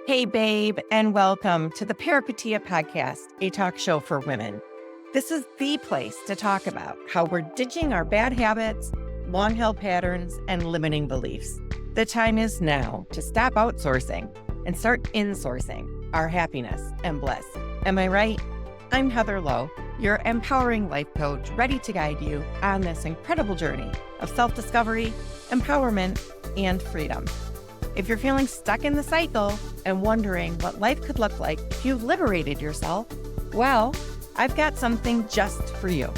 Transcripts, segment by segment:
Hey, babe, and welcome to the Peripatia Podcast, a talk show for women. This is the place to talk about how we're ditching our bad habits, long-held patterns, and limiting beliefs. The time is now to stop outsourcing and start insourcing our happiness and bliss. Am I right? I'm Heather Lowe, your empowering life coach, ready to guide you on this incredible journey of self-discovery, empowerment, and freedom. If you're feeling stuck in the cycle and wondering what life could look like if you liberated yourself, well, I've got something just for you.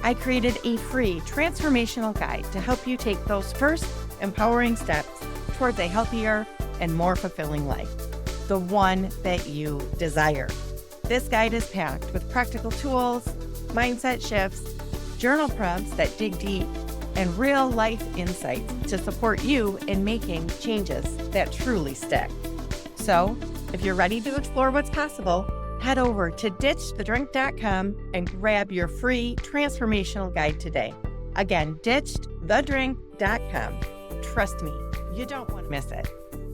I created a free transformational guide to help you take those first empowering steps towards a healthier and more fulfilling life, the one that you desire. This guide is packed with practical tools, mindset shifts, journal prompts that dig deep, and real-life insights to support you in making changes that truly stick. So, if you're ready to explore what's possible, head over to ditchthedrink.com and grab your free transformational guide today. Again, ditchthedrink.com. Trust me, you don't want to miss it.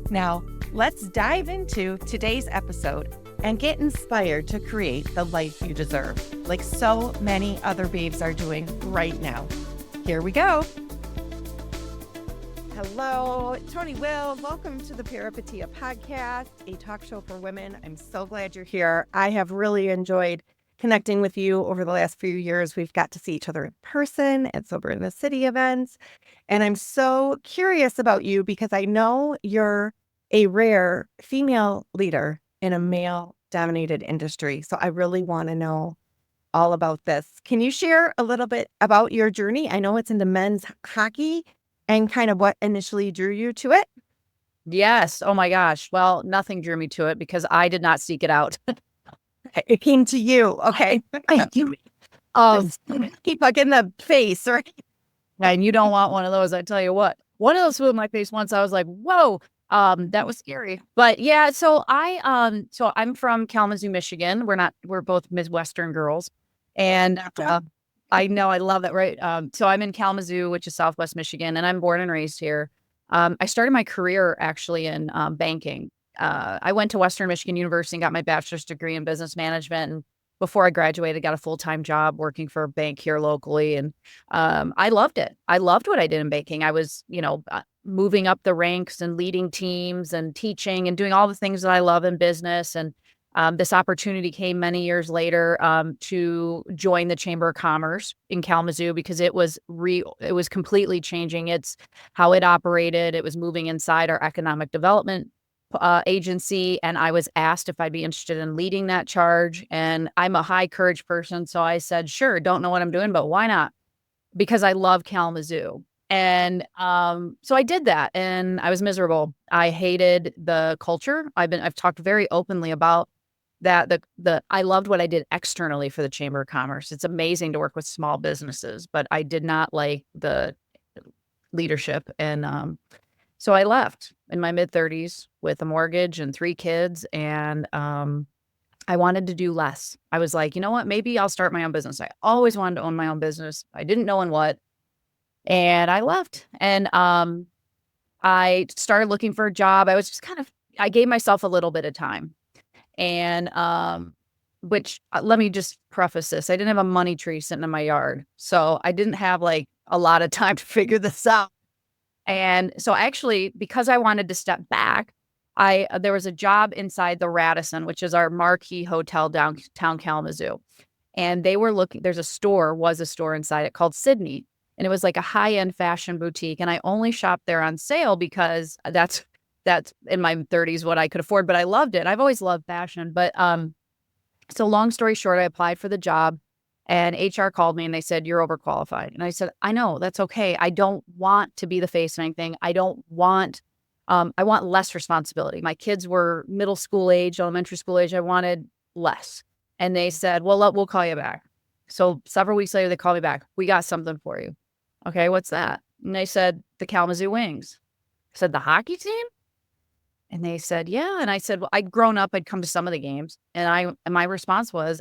Now, let's dive into today's episode and get inspired to create the life you deserve, like so many other babes are doing right now. Here we go. Hello, Toni Will. Welcome to the Peripatia Podcast, a talk show for women. I'm so glad you're here. I have really enjoyed connecting with you over the last few years. We've got to see each other in person at Sober in the City events. And I'm so curious about you because I know you're a rare female leader in a male-dominated industry. So I really want to know all about this. Can you share a little bit about your journey? I know it's into men's hockey and kind of what initially drew you to it. Yes. Oh my gosh. Well, nothing drew me to it because I did not seek it out. It came to you. Okay. Keep like in the face, right? And you don't want one of those. I tell you what, one of those flew in my face once. I was like, whoa, that was scary. But yeah, so I'm from Kalamazoo, Michigan. We're both Midwestern girls. And I know, I love that, right? So I'm in Kalamazoo, which is Southwest Michigan, and I'm born and raised here. I started my career actually in banking. I went to Western Michigan University and got my bachelor's degree in business management. And before I graduated, got a full-time job working for a bank here locally. And I loved it. I loved what I did in banking. I was, moving up the ranks and leading teams and teaching and doing all the things that I love in business. And this opportunity came many years later to join the Chamber of Commerce in Kalamazoo because it was completely changing. It's how it operated. It was moving inside our economic development agency. And I was asked if I'd be interested in leading that charge. And I'm a high courage person. So I said, sure, don't know what I'm doing, but why not? Because I love Kalamazoo. And so I did that and I was miserable. I hated the culture. I've talked very openly about that. I loved what I did externally for the Chamber of Commerce. It's amazing to work with small businesses, but I did not like the leadership. And so I left in my mid-30s with a mortgage and 3 kids. And I wanted to do less. I was like, you know what? Maybe I'll start my own business. I always wanted to own my own business. I didn't know in what. And I left. And I started looking for a job. I was just I gave myself a little bit of time. And which let me just preface this. I didn't have a money tree sitting in my yard. So I didn't have like a lot of time to figure this out. And so actually, because I wanted to step back, there was a job inside the Radisson, which is our marquee hotel downtown Kalamazoo. And they were looking, was a store inside it called Sydney. And it was like a high-end fashion boutique. And I only shopped there on sale because that's in my 30s what I could afford, but I loved it. I've always loved fashion. But so long story short, I applied for the job and HR called me and they said, you're overqualified. And I said, I know, that's okay. I don't want to be the face of anything. I want less responsibility. My kids were middle school age, elementary school age. I wanted less. And they said, well, we'll call you back. So several weeks later, they called me back. We got something for you. Okay, what's that? And they said, the Kalamazoo Wings. I said, the hockey team? And they said, yeah. And I said, well, I'd grown up. I'd come to some of the games. And my response was,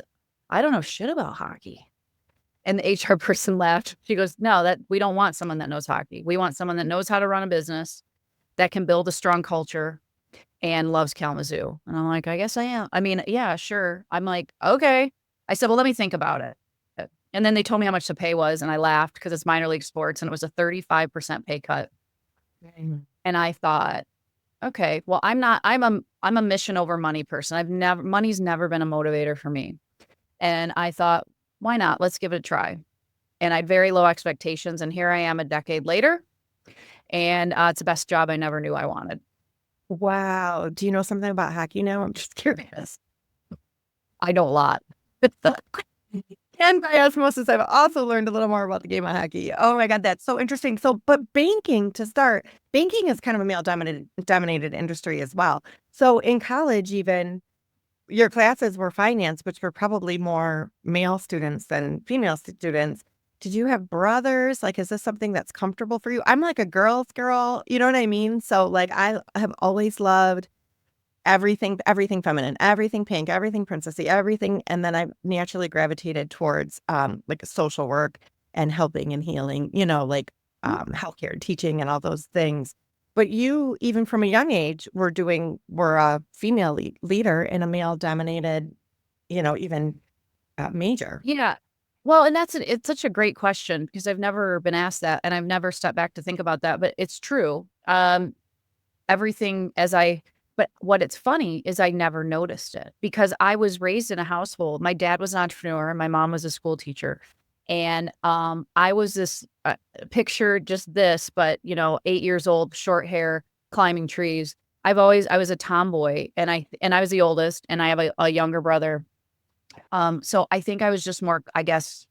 I don't know shit about hockey. And the HR person laughed. She goes, no, we don't want someone that knows hockey. We want someone that knows how to run a business, that can build a strong culture, and loves Kalamazoo. And I'm like, I guess I am. I mean, yeah, sure. I'm like, okay. I said, well, let me think about it. And then they told me how much the pay was, and I laughed because it's minor league sports, and it was a 35% pay cut. Mm. And I thought, okay, well, I'm a mission over money person. Money's never been a motivator for me. And I thought, why not? Let's give it a try. And I had very low expectations. And here I am a decade later. And it's the best job I never knew I wanted. Wow. Do you know something about hockey now? I'm just curious. I know a lot. And by osmosis, I've also learned a little more about the game of hockey. Oh my God, that's so interesting. So, but banking to start, banking is kind of a male dominated industry as well. So in college, even your classes were finance, which were probably more male students than female students. Did you have brothers? Like, is this something that's comfortable for you? I'm like a girl's girl, you know what I mean? So like, I have always loved everything feminine, everything pink, everything princessy, everything. And then I naturally gravitated towards like social work and helping and healing, like healthcare and teaching and all those things. But you, even from a young age, were a female leader in a male dominated, even major. Yeah. Well, and it's such a great question because I've never been asked that and I've never stepped back to think about that, but it's true. Everything but what it's funny is I never noticed it because I was raised in a household. My dad was an entrepreneur and my mom was a school teacher. And I was this picture just this, but 8 years old, short hair, climbing trees. I was a tomboy and I was the oldest and I have a younger brother. So I think I was just more, I guess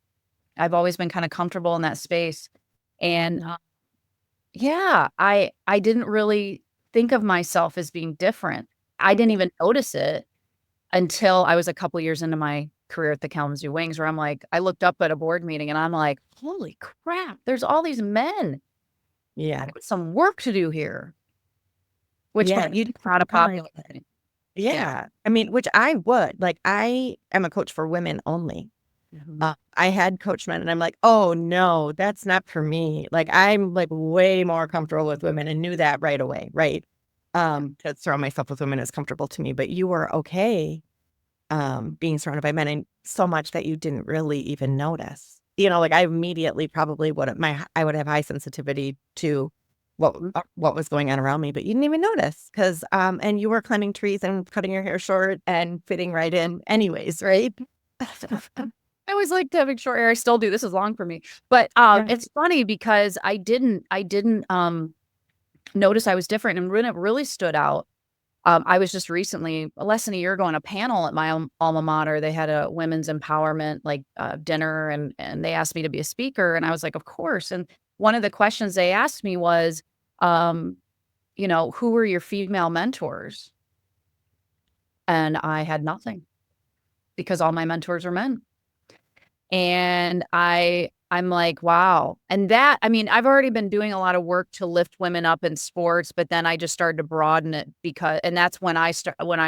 I've always been kind of comfortable in that space. And yeah, I didn't really think of myself as being different. I didn't even notice it until I was a couple years into my career at the Kalamazoo Wings, where I'm like, I looked up at a board meeting and I'm like, holy crap, there's all these men. Yeah. I got some work to do here. Which Yeah, you not a popular thing. Yeah. I mean, which I would. Like, I am a coach for women only. I had coached men and I'm like, oh no, that's not for me. Like, I'm like way more comfortable with women and knew that right away. Right. To surround myself with women is comfortable to me, but you were okay being surrounded by men and so much that you didn't really even notice. Like I immediately probably I would have high sensitivity to what was going on around me, but you didn't even notice because and you were climbing trees and cutting your hair short and fitting right in anyways, right? I always liked having short hair. I still do. This is long for me. But it's funny because I didn't notice I was different. And when it really stood out, I was just recently, less than a year ago, on a panel at my alma mater. They had a women's empowerment dinner and they asked me to be a speaker. And I was like, of course. And one of the questions they asked me was, who were your female mentors? And I had nothing because all my mentors were men. And I'm like, wow. And that, I mean, I've already been doing a lot of work to lift women up in sports, but then I just started to broaden it and that's when I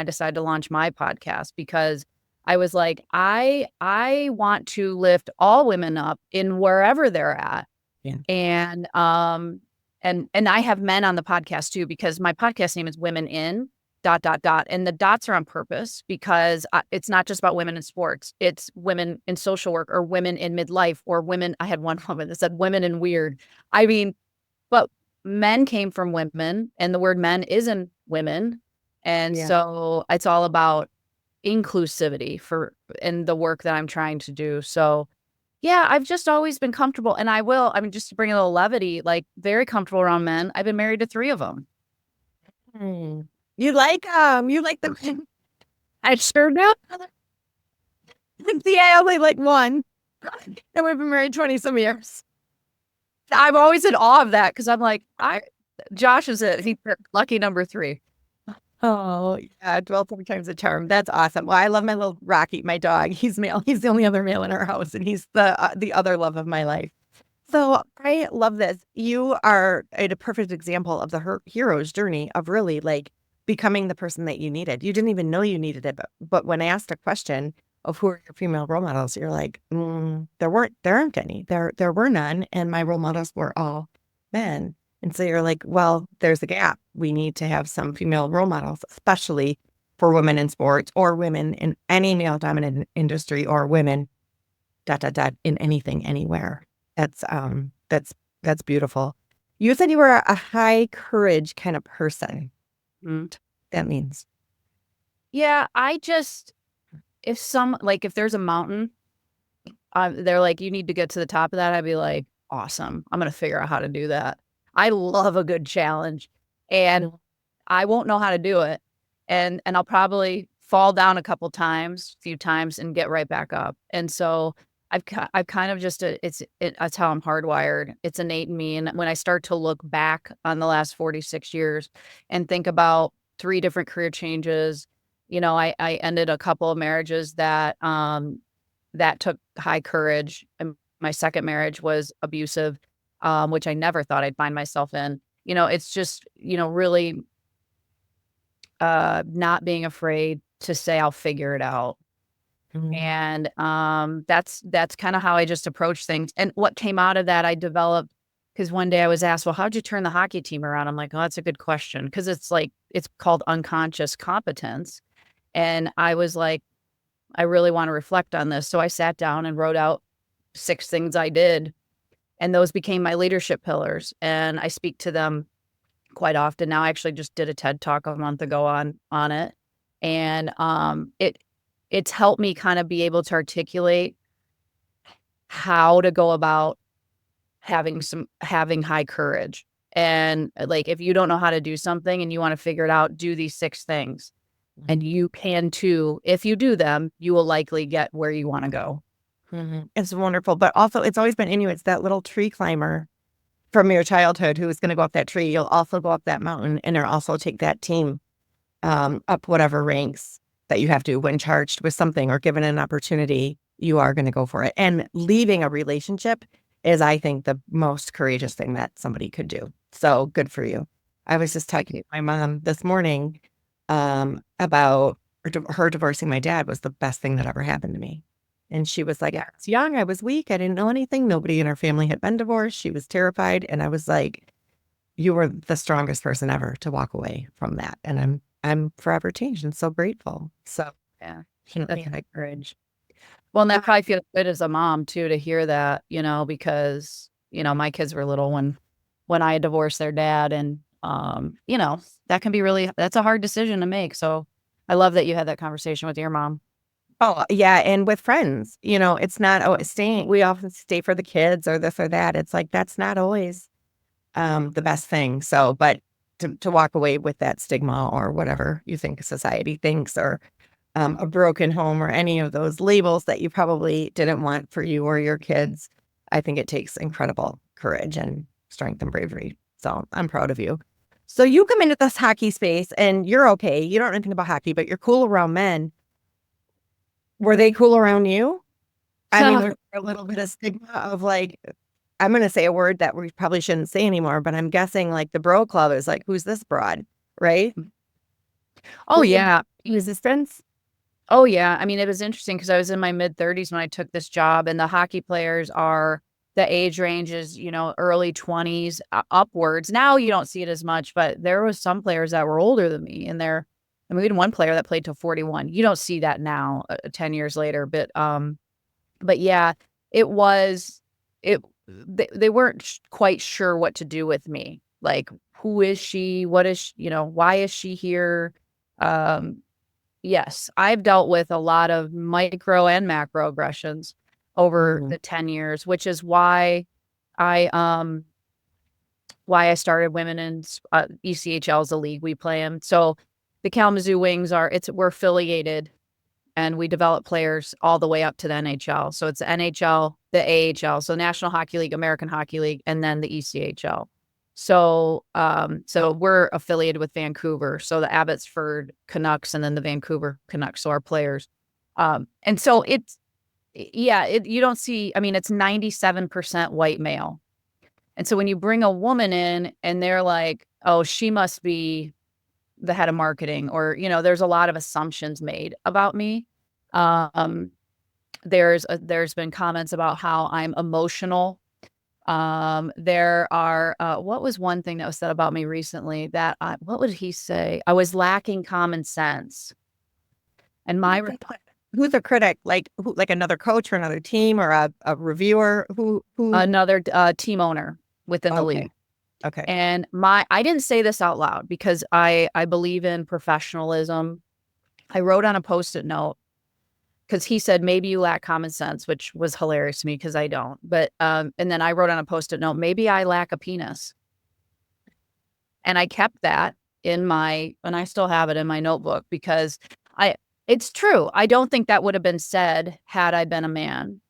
decided to launch my podcast, because I was like, I want to lift all women up in wherever they're at. Yeah. And I have men on the podcast too, because my podcast name is Women in ... And the dots are on purpose because it's not just about women in sports. It's women in social work or women in midlife or women. I had one woman that said women in weird. I mean, but men came from women and the word men is in women. And so it's all about inclusivity in the work that I'm trying to do. So yeah, I've just always been comfortable and just to bring a little levity, like very comfortable around men. I've been married to 3 of them. You like the I sure do. See, I only like one. And we've been married 20 some years. I'm always in awe of that because I'm like, Josh is he's lucky number 3. Oh, yeah. 12 times a charm. That's awesome. Well, I love my little Rocky, my dog. He's male. He's the only other male in our house, and he's the other love of my life. So I love this. You are a perfect example of the hero's journey of really like becoming the person that you needed. You didn't even know you needed it, but when I asked a question of who are your female role models, you're like, there aren't any. There were none, and my role models were all men. And so you're like, well, there's a gap. We need to have some female role models, especially for women in sports or women in any male dominant industry or women in anything, anywhere. That's beautiful. You said you were a high courage kind of person. Mm. That means. Yeah, if there's a mountain, they're like, you need to get to the top of that. I'd be like, awesome. I'm going to figure out how to do that. I love a good challenge, and I won't know how to do it. And I'll probably fall down a few times and get right back up. And so I've kind of just, that's how I'm hardwired. It's innate in me. And when I start to look back on the last 46 years and think about 3 different career changes, I ended a couple of marriages that took high courage. And my second marriage was abusive, which I never thought I'd find myself in. It's just, really not being afraid to say I'll figure it out. Mhm. And that's kind of how I just approach things. And what came out of that, I developed, because one day I was asked, well, how'd you turn the hockey team around? I'm like, oh, that's a good question. Because it's called unconscious competence. And I was like, I really want to reflect on this. So I sat down and wrote out 6 things I did. And those became my leadership pillars. And I speak to them quite often now. I actually just did a TED Talk a month ago on it. And it's helped me kind of be able to articulate how to go about having high courage. And like, if you don't know how to do something and you want to figure it out, do these 6 things. And you can too. If you do them, you will likely get where you want to go. It's wonderful. But also, it's always been in you. It's that little tree climber from your childhood who is going to go up that tree. You'll also go up that mountain and also take that team up whatever ranks that you have to when charged with something or given an opportunity. You are going to go for it. And leaving a relationship is, I think, the most courageous thing that somebody could do. So good for you. I was just talking to my mom this morning about her divorcing my dad was the best thing that ever happened to me. And she was like, I was young, I was weak, I didn't know anything. Nobody in our family had been divorced. She was terrified. And I was like, you were the strongest person ever to walk away from that. And I'm forever changed and so grateful. So Yeah, that's high courage. Well, and that probably feels good as a mom too, to hear that, because, my kids were little when I divorced their dad, and, that can be that's a hard decision to make. So I love that you had that conversation with your mom. Oh, yeah. And with friends, it's not always staying. We often stay for the kids or this or that. It's like, that's not always the best thing. So, but to walk away with that stigma or whatever you think society thinks, or a broken home, or any of those labels that you probably didn't want for you or your kids, I think it takes incredible courage and strength and bravery. So I'm proud of you. So you come into this hockey space and you're okay. You don't know anything about hockey, but you're cool around men. Were they cool around you? I mean, there's a little bit of stigma of like, I'm going to say a word that we probably shouldn't say anymore, but I'm guessing like the bro club is like, who's this broad, right? Oh, yeah. Resistance? Oh, yeah. I mean, it was interesting because I was in my mid-30s when I took this job, and the hockey players the age range is, early 20s upwards. Now you don't see it as much, but there was some players that were older than me, and we had one player that played till 41. You don't see that now, 10 years later. But yeah, they weren't quite sure what to do with me. Like, who is she? What is she, why is she here? Yes, I've dealt with a lot of micro and macro aggressions over the 10 years, which is why I started Women in ECHL is a league we play in. So the Kalamazoo Wings we're affiliated, and we develop players all the way up to the NHL. So it's the NHL, the AHL, so National Hockey League, American Hockey League, and then the ECHL. So we're affiliated with Vancouver. So the Abbotsford Canucks and then the Vancouver Canucks. So our players. And so you don't see, I mean, it's 97% white male. And so when you bring a woman in and they're like, oh, she must be the head of marketing, or, there's a lot of assumptions made about me. There's been comments about how I'm emotional. There are, what was one thing that was said about me recently that what would he say? I was lacking common sense. And my, Who's a critic? Like who, like another coach or another team or a reviewer? Who? another team owner within the league. Okay. And I didn't say this out loud because I believe in professionalism. I wrote on a Post-it note because he said, maybe you lack common sense, which was hilarious to me because I don't. But, and then I wrote on a Post-it note, maybe I lack a penis. And I kept that and I still have it in my notebook because it's true. I don't think that would have been said had I been a man.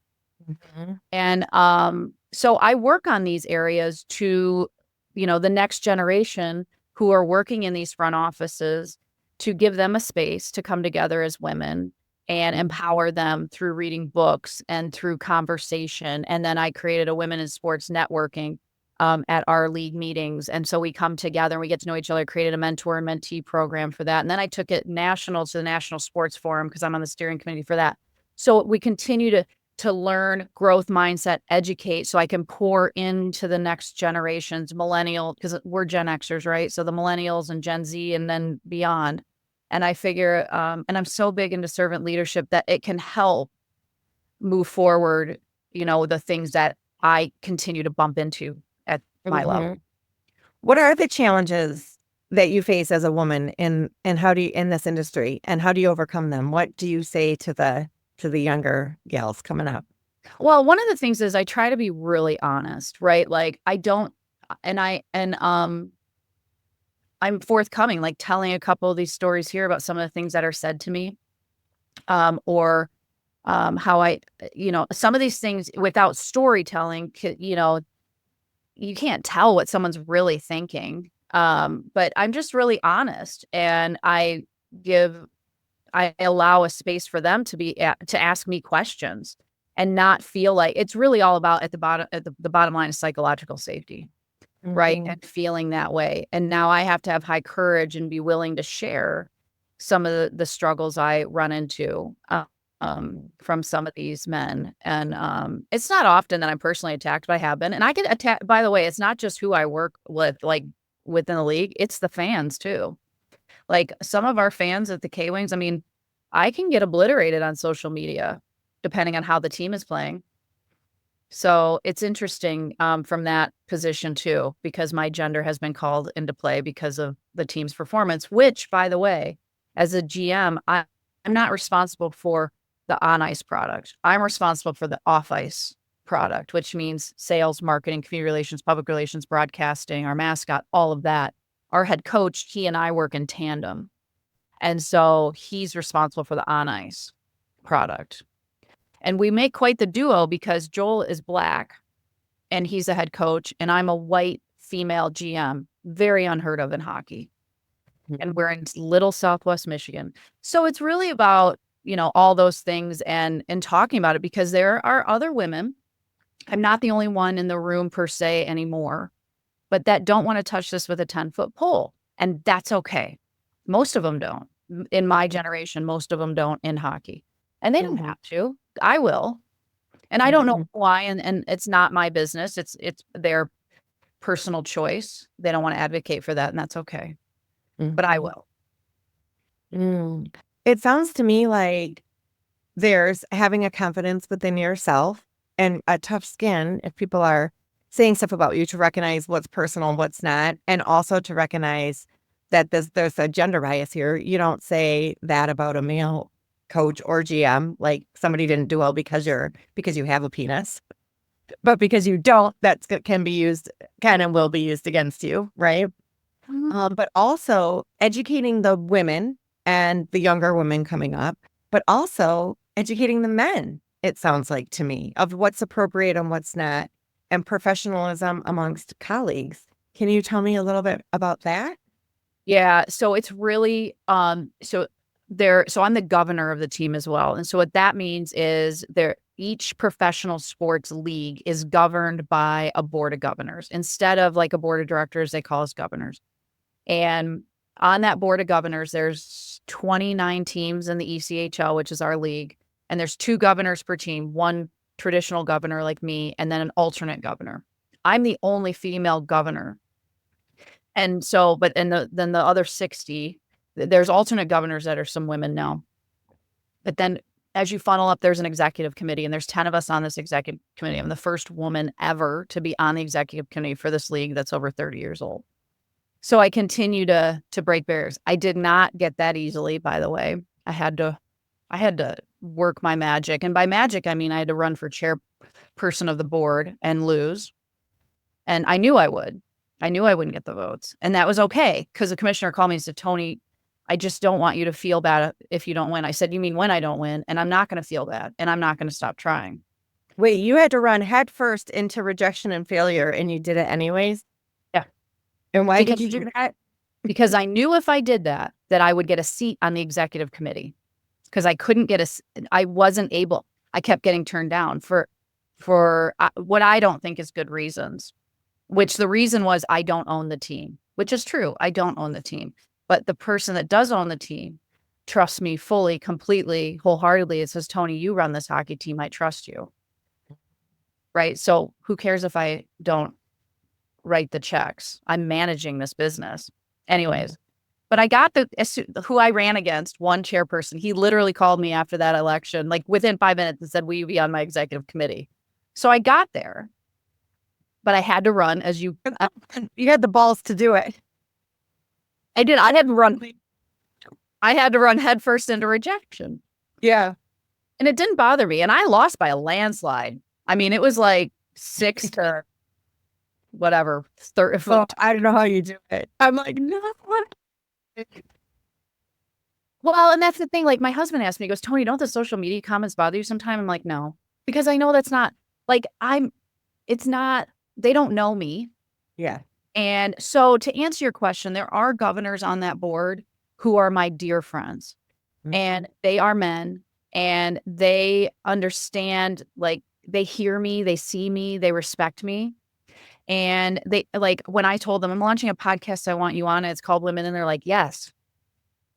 Mm-hmm. And, so I work on these areas to, the next generation who are working in these front offices, to give them a space to come together as women and empower them through reading books and through conversation. And then I created a women in sports networking at our league meetings. And so we come together and we get to know each other, created a mentor and mentee program for that. And then I took it national to the National Sports Forum because I'm on the steering committee for that. So we continue to learn, growth mindset, educate, so I can pour into the next generations, millennial, because we're Gen Xers, right? So the millennials and Gen Z and then beyond. And I figure, and I'm so big into servant leadership that it can help move forward, the things that I continue to bump into at my level. What are the challenges that you face as a woman in this industry, and how do you overcome them? What do you say to the younger gals coming up? Well, one of the things is I try to be really honest, right? Like I don't, I'm forthcoming, like telling a couple of these stories here about some of the things that are said to me, or how some of these things without storytelling, you can't tell what someone's really thinking. But I'm just really honest, and I allow a space for them to ask me questions and not feel like it's really all about at the bottom line is psychological safety. Right. And feeling that way. And now I have to have high courage and be willing to share some of the struggles I run into from some of these men. And it's not often that I'm personally attacked, but I have been. And I get attacked. By the way, it's not just who I work with, like within the league, it's the fans too. Like some of our fans at the K-Wings, I mean, I can get obliterated on social media depending on how the team is playing. So it's interesting from that position too, because my gender has been called into play because of the team's performance, which, by the way, as a GM, I'm not responsible for the on-ice product. I'm responsible for the off-ice product, which means sales, marketing, community relations, public relations, broadcasting, our mascot, all of that. Our head coach, he and I work in tandem. And so he's responsible for the on-ice product. And we make quite the duo because Joel is Black and he's a head coach and I'm a white female GM, very unheard of in hockey. And we're in little Southwest Michigan. So it's really about, all those things and talking about it because there are other women. I'm not the only one in the room per se anymore, but that don't want to touch this with a 10-foot pole. And that's okay. Most of them don't. In my generation, most of them don't in hockey. And they don't have to. I will. And I don't know why. And it's not my business. It's their personal choice. They don't want to advocate for that. And that's okay. But I will. It sounds to me like there's having a confidence within yourself and a tough skin if people are saying stuff about you, to recognize what's personal and what's not. And also to recognize that there's a gender bias here. You don't say that about a male coach or GM, like somebody didn't do well because you have a penis, but because you don't, that can and will be used against you, right? But also educating the women and the younger women coming up, but also educating the men, it sounds like to me, of what's appropriate and what's not, and professionalism amongst colleagues. Can you tell me a little bit about that? Yeah, so it's really so I'm the governor of the team as well. And so what that means is each professional sports league is governed by a board of governors. Instead of like a board of directors, they call us governors. And on that board of governors, there's 29 teams in the ECHL, which is our league. And there's 2 governors per team, one traditional governor like me, and then an alternate governor. I'm the only female governor. And so, but then the other 60, there's alternate governors that are some women now. But then as you funnel up, there's an executive committee, and there's 10 of us on this executive committee. I'm the first woman ever to be on the executive committee for this league that's over 30 years old. So I continue to break barriers. I did not get that easily, by the way. I had to work my magic. And by magic, I mean I had to run for chairperson of the board and lose. And I knew I would. I knew I wouldn't get the votes. And that was okay, because the commissioner called me and said, Toni, I just don't want you to feel bad if you don't win. I said, you mean when I don't win? And I'm not going to feel bad. And I'm not going to stop trying. Wait, you had to run headfirst into rejection and failure, and you did it anyways? Yeah. And why did you do that? Because I knew if I did that I would get a seat on the executive committee, because I couldn't get I wasn't able. I kept getting turned down for what I don't think is good reasons, which the reason was I don't own the team, which is true. I don't own the team, but the person that does own the team trusts me fully, completely, wholeheartedly. It says, Toni, you run this hockey team. I trust you. Right. So who cares if I don't write the checks? I'm managing this business. Anyways, but I got who I ran against, one chairperson. He literally called me after that election, like within 5 minutes, and said, will you be on my executive committee? So I got there, but I had to run you had the balls to do it. I did. I had to run headfirst into rejection. Yeah. And it didn't bother me. And I lost by a landslide. I mean, it was like 6 to whatever. 30. Well, I don't know how you do it. I'm like, no. Well, and that's the thing. Like, my husband asked me, he goes, Toni, don't the social media comments bother you sometime? I'm like, no, because I know that's not like it's not, they don't know me. Yeah. And so to answer your question, there are governors on that board who are my dear friends, and they are men, and they understand, like, they hear me, they see me, they respect me. And they, like, when I told them I'm launching a podcast, I want you on it, it's called Women, and they're like, yes.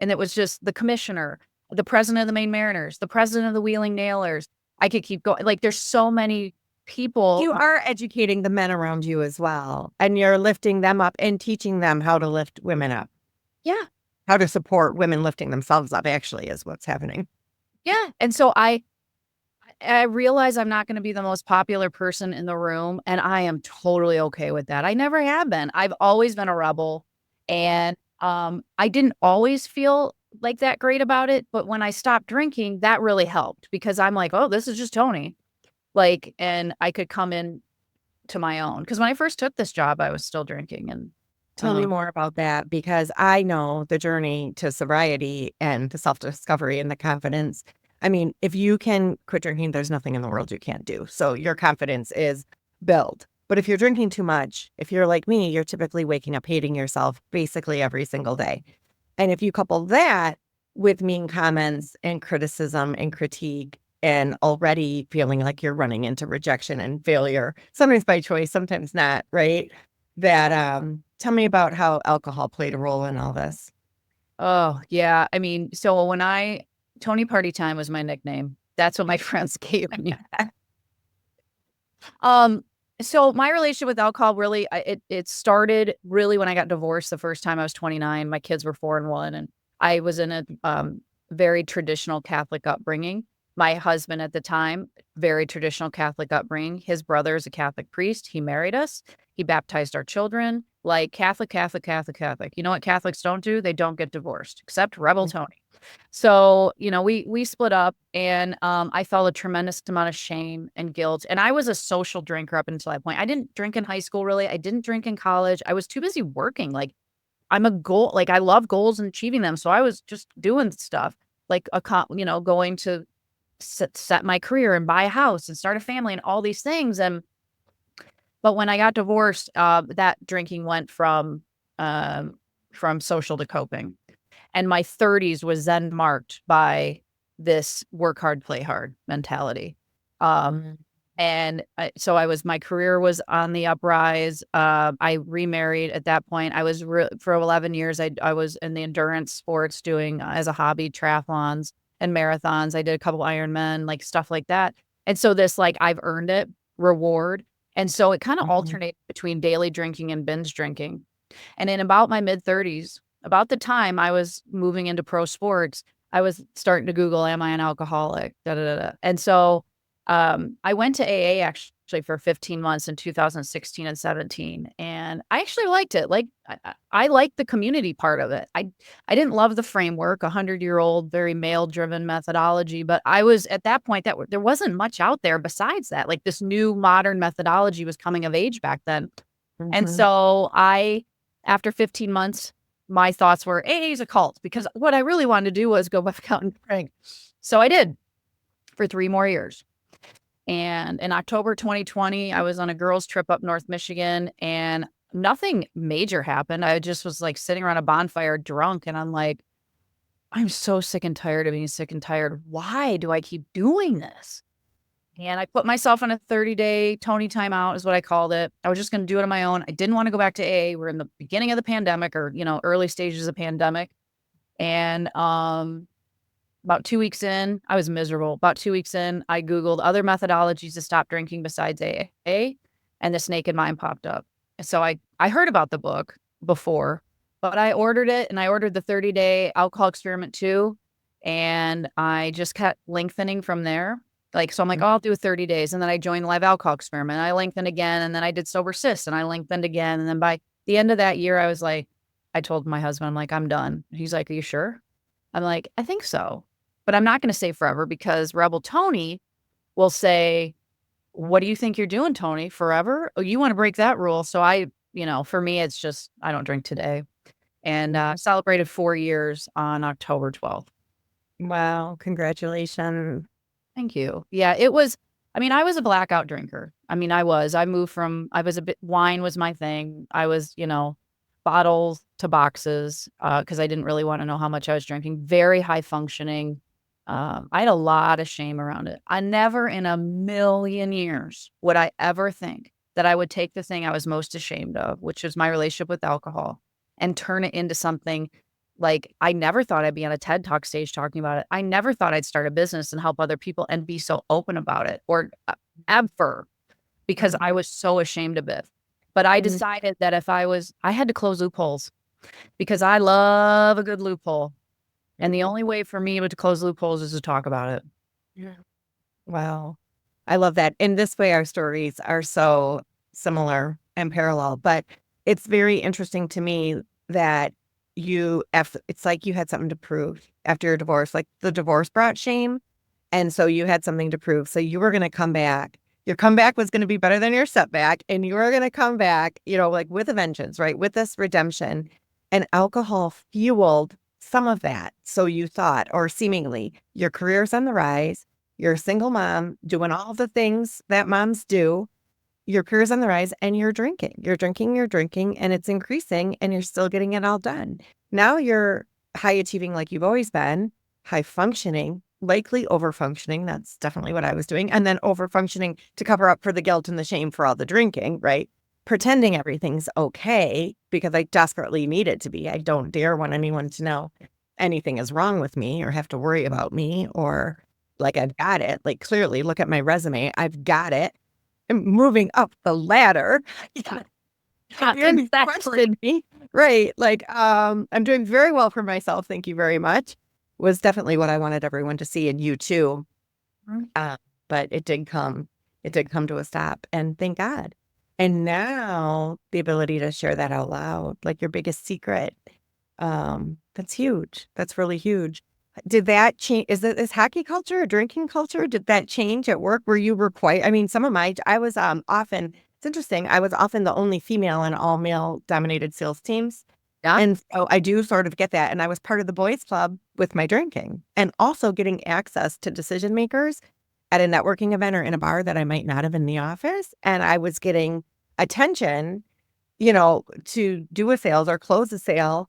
And it was just the commissioner, the president of the Maine Mariners, the president of the Wheeling Nailers. I could keep going. Like, there's so many people. You are educating the men around you as well. And you're lifting them up and teaching them how to lift women up. Yeah. How to support women lifting themselves up, actually, is what's happening. Yeah. And so I realize I'm not going to be the most popular person in the room, and I am totally okay with that. I never have been. I've always been a rebel, and I didn't always feel like that great about it. But when I stopped drinking, that really helped, because I'm like, oh, this is just Toni. Like, and I could come in to my own. Because when I first took this job, I was still drinking. And tell me more about that, because I know the journey to sobriety and the self-discovery and the confidence. I mean, if you can quit drinking, there's nothing in the world you can't do. So your confidence is built. But if you're drinking too much, if you're like me, you're typically waking up hating yourself basically every single day. And if you couple that with mean comments and criticism and critique, and already feeling like you're running into rejection and failure, sometimes by choice, sometimes not, right? That, tell me about how alcohol played a role in all this. Oh, yeah. I mean, so when Toni Party Time was my nickname. That's what my friends gave me. So my relationship with alcohol really, it started really when I got divorced the first time. I was 29. My kids were 4 and 1, and I was in a very traditional Catholic upbringing. My husband at the time, very traditional Catholic upbringing. His brother is a Catholic priest. He married us. He baptized our children. Like, Catholic, Catholic, Catholic, Catholic. You know what Catholics don't do? They don't get divorced, except Rebel Toni. So, we split up, and I felt a tremendous amount of shame and guilt. And I was a social drinker up until that point. I didn't drink in high school, really. I didn't drink in college. I was too busy working. Like, I love goals and achieving them. So I was just doing stuff like, going to set my career and buy a house and start a family and all these things. But when I got divorced, that drinking went from social to coping. And my 30s was then marked by this work hard, play hard mentality. And so my career was on the uprise. I remarried at that point. I was for 11 years, I was in the endurance sports doing as a hobby triathlons and marathons. I did a couple Ironmen, like stuff like that. And so this, like, I've earned it reward And so it kind of Mhm. alternated between daily drinking and binge drinking. And in about my mid-30s, about the time I was moving into pro sports, I was starting to Google, am I an alcoholic? Da, da, da, da. And so I went to AA actually for 15 months in 2016 and 17. And I actually liked it. Like I liked the community part of it. I didn't love the framework, 100-year-old, very male-driven methodology, but I was at that point that there wasn't much out there besides that. Like this new modern methodology was coming of age back then. And Mhm. so after 15 months, my thoughts were AA is a cult, because what I really wanted to do was go back out and drink. So I did for 3 more years. And in October 2020, I was on a girls' trip up North Michigan, and nothing major happened. I just was like sitting around a bonfire drunk, and I'm like, I'm so sick and tired of being sick and tired. Why do I keep doing this? And I put myself on a 30-day Toni timeout is what I called it. I was just going to do it on my own. I didn't want to go back to AA. We're in the beginning of the pandemic, or, early stages of pandemic. And about 2 weeks in, I was miserable. About 2 weeks in, I Googled other methodologies to stop drinking besides AA, and This Naked Mind popped up. So I heard about the book before, but I ordered it, and I ordered the 30-day alcohol experiment too. And I just kept lengthening from there. Like, so I'm like, oh, I'll do 30 days. And then I joined the live alcohol experiment. I lengthened again. And then I did sober cis, and I lengthened again. And then by the end of that year, I was like, I told my husband, I'm like, I'm done. He's like, are you sure? I'm like, I think so. But I'm not going to say forever, because Rebel Toni will say, what do you think you're doing, Toni? Forever? Oh, you want to break that rule. So for me, it's just, I don't drink today. And celebrated 4 years on October 12th. Wow, congratulations. Thank you. Yeah, I was a blackout drinker. I was a bit, wine was my thing. I was, bottles to boxes, because I didn't really want to know how much I was drinking. Very high functioning. I had a lot of shame around it. I never in a million years would I ever think that I would take the thing I was most ashamed of, which was my relationship with alcohol, and turn it into something. Like, I never thought I'd be on a TED Talk stage talking about it. I never thought I'd start a business and help other people and be so open about it, or ever, because I was so ashamed of it. But I Mhm. decided that I had to close loopholes, because I love a good loophole. And the only way for me to close loopholes is to talk about it. Yeah. Wow. I love that. In this way, our stories are so similar and parallel, but it's very interesting to me that it's like you had something to prove after your divorce. Like the divorce brought shame. And so you had something to prove. So you were going to come back. Your comeback was going to be better than your setback. And you were going to come back, like with a vengeance, right? With this redemption. And alcohol fueled some of that. So you thought, or seemingly, your career's on the rise. You're a single mom doing all the things that moms do. Your career's on the rise, and you're drinking. You're drinking, and it's increasing, and you're still getting it all done. Now you're high achieving like you've always been, high functioning, likely over functioning. That's definitely what I was doing. And then over functioning to cover up for the guilt and the shame for all the drinking, right? Pretending everything's okay because I desperately need it to be. I don't dare want anyone to know anything is wrong with me or have to worry about me, or like I've got it. Like, clearly, look at my resume. I've got it. I'm moving up the ladder. Yeah, And you exactly. questioned me. Right. Like, I'm doing very well for myself. Thank you very much. Was definitely what I wanted everyone to see, and you too. Mhm. But it did come. It did come to a stop, and thank God. And now the ability to share that out loud, like your biggest secret, that's huge. That's really huge. Did that change? Is hockey culture or drinking culture? Did that change at work? Were you required? I mean, I was often, it's interesting. I was often the only female in all male dominated sales teams. Yeah. And so I do sort of get that. And I was part of the boys club with my drinking, and also getting access to decision makers at a networking event or in a bar that I might not have in the office. And I was getting attention, to do a sales or close a sale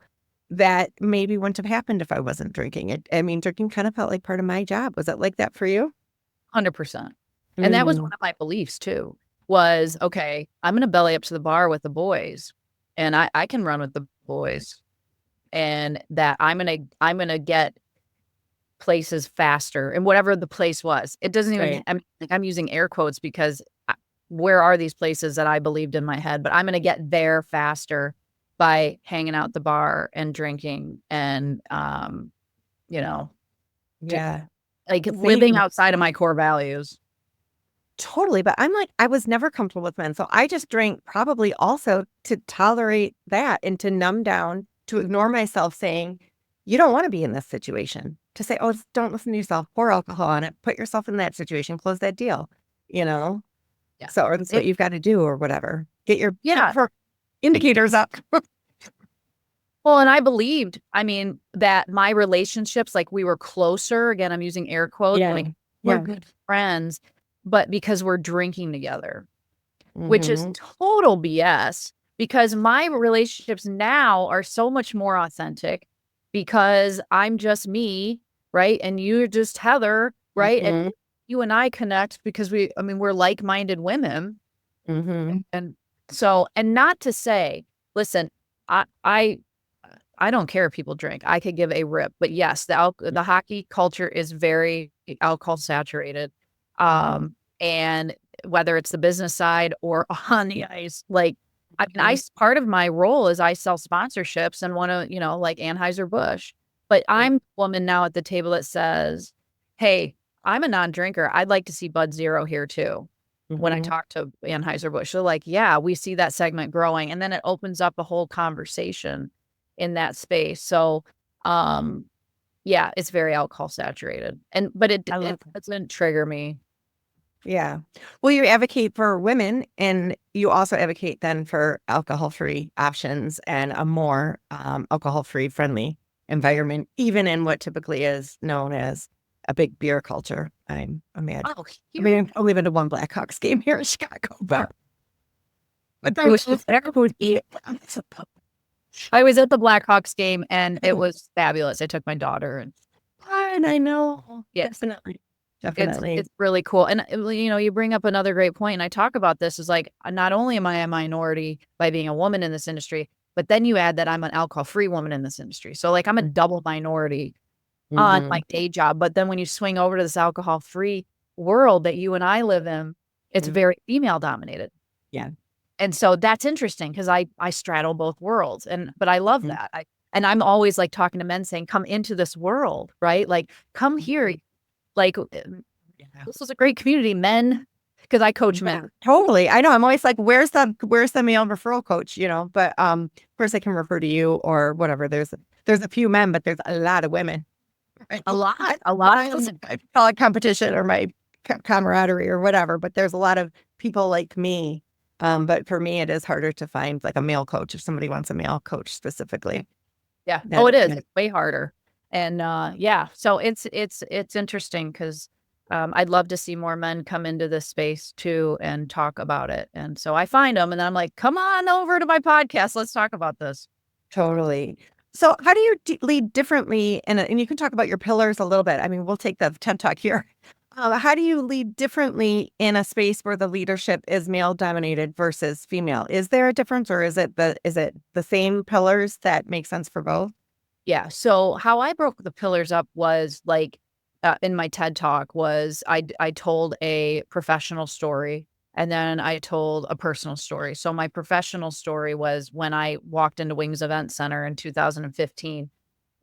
that maybe wouldn't have happened if I wasn't drinking it. I mean, drinking kind of felt like part of my job. Was it like that for you? 100%. And that was Mm, one of my beliefs too, was, okay, I'm going to belly up to the bar with the boys, and I can run with the boys, and that I'm going to get places faster, and whatever the place was. It doesn't even, right. I'm using air quotes, because where are these places that I believed in my head, but I'm going to get there faster by hanging out at the bar and drinking and, you know, Yeah. like living outside of my core values. Totally. But I'm like, I was never comfortable with men. So I just drank probably also to tolerate that and to numb down, to ignore myself saying, you don't want to be in this situation. To say, oh, don't listen to yourself, pour alcohol on it, put yourself in that situation, close that deal, you know? Yeah. So, or that's what you've got to do or whatever. Get your Yeah. indicators up. Well, and I believed, I mean, that my relationships, like we were closer, again, I'm using air quotes, like we're good friends, but because we're drinking together, which is total BS because my relationships now are so much more authentic because I'm just me, right? And you're just Heather, right? And you and I connect because we're like-minded women. And so, and not to say, listen, I don't care if people drink. I could give a rip. But yes, the hockey culture is very alcohol saturated. And whether it's the business side or on the ice, like, I mean, part of my role is I sell sponsorships and want to, like Anheuser-Busch. But I'm a woman now at the table that says, hey, I'm a non-drinker. I'd like to see Bud Zero here too. When I talk to Anheuser-Busch, they're like, yeah, we see that segment growing. And then it opens up a whole conversation in that space. So, yeah, it's very alcohol saturated. But it doesn't trigger me. Yeah. Well, you advocate for women and you also advocate then for alcohol-free options and a more alcohol-free friendly environment, even in what typically is known as a big beer culture. I'm mad. Oh, I mean, I only been to one Blackhawks game here in Chicago, but I was at the Blackhawks game and it was fabulous. I took my daughter and I know. Yes. Definitely. It's really cool. And, you bring up another great point. And I talk about this is like, not only am I a minority by being a woman in this industry, but then you add that I'm an alcohol-free woman in this industry. So like I'm a double minority on my day job. But then when you swing over to this alcohol-free world that you and I live in, it's very female dominated. Yeah. And so that's interesting because I straddle both worlds. But I love that. And I'm always like talking to men saying, come into this world, right? Like, come here. Like, this was a great community, men, because I coach men. Totally. I know. I'm always like, where's the male referral coach, but of course I can refer to you or whatever. There's a few men, but there's a lot of women. A lot. I call it competition or my camaraderie or whatever, but there's a lot of people like me. But for me, it is harder to find like a male coach if somebody wants a male coach specifically. Yeah. Oh, it is. It's way harder. And yeah, so it's interesting because I'd love to see more men come into this space too and talk about it. And so I find them and then I'm like, come on over to my podcast. Let's talk about this. Totally. So how do you lead differently? And you can talk about your pillars a little bit. I mean, we'll take the TED Talk here. How do you lead differently in a space where the leadership is male dominated versus female? Is there a difference or is it the same pillars that make sense for both? Yeah. So how I broke the pillars up was like in my TED Talk was I told a professional story and then I told a personal story. So my professional story was when I walked into Wings Event Center in 2015,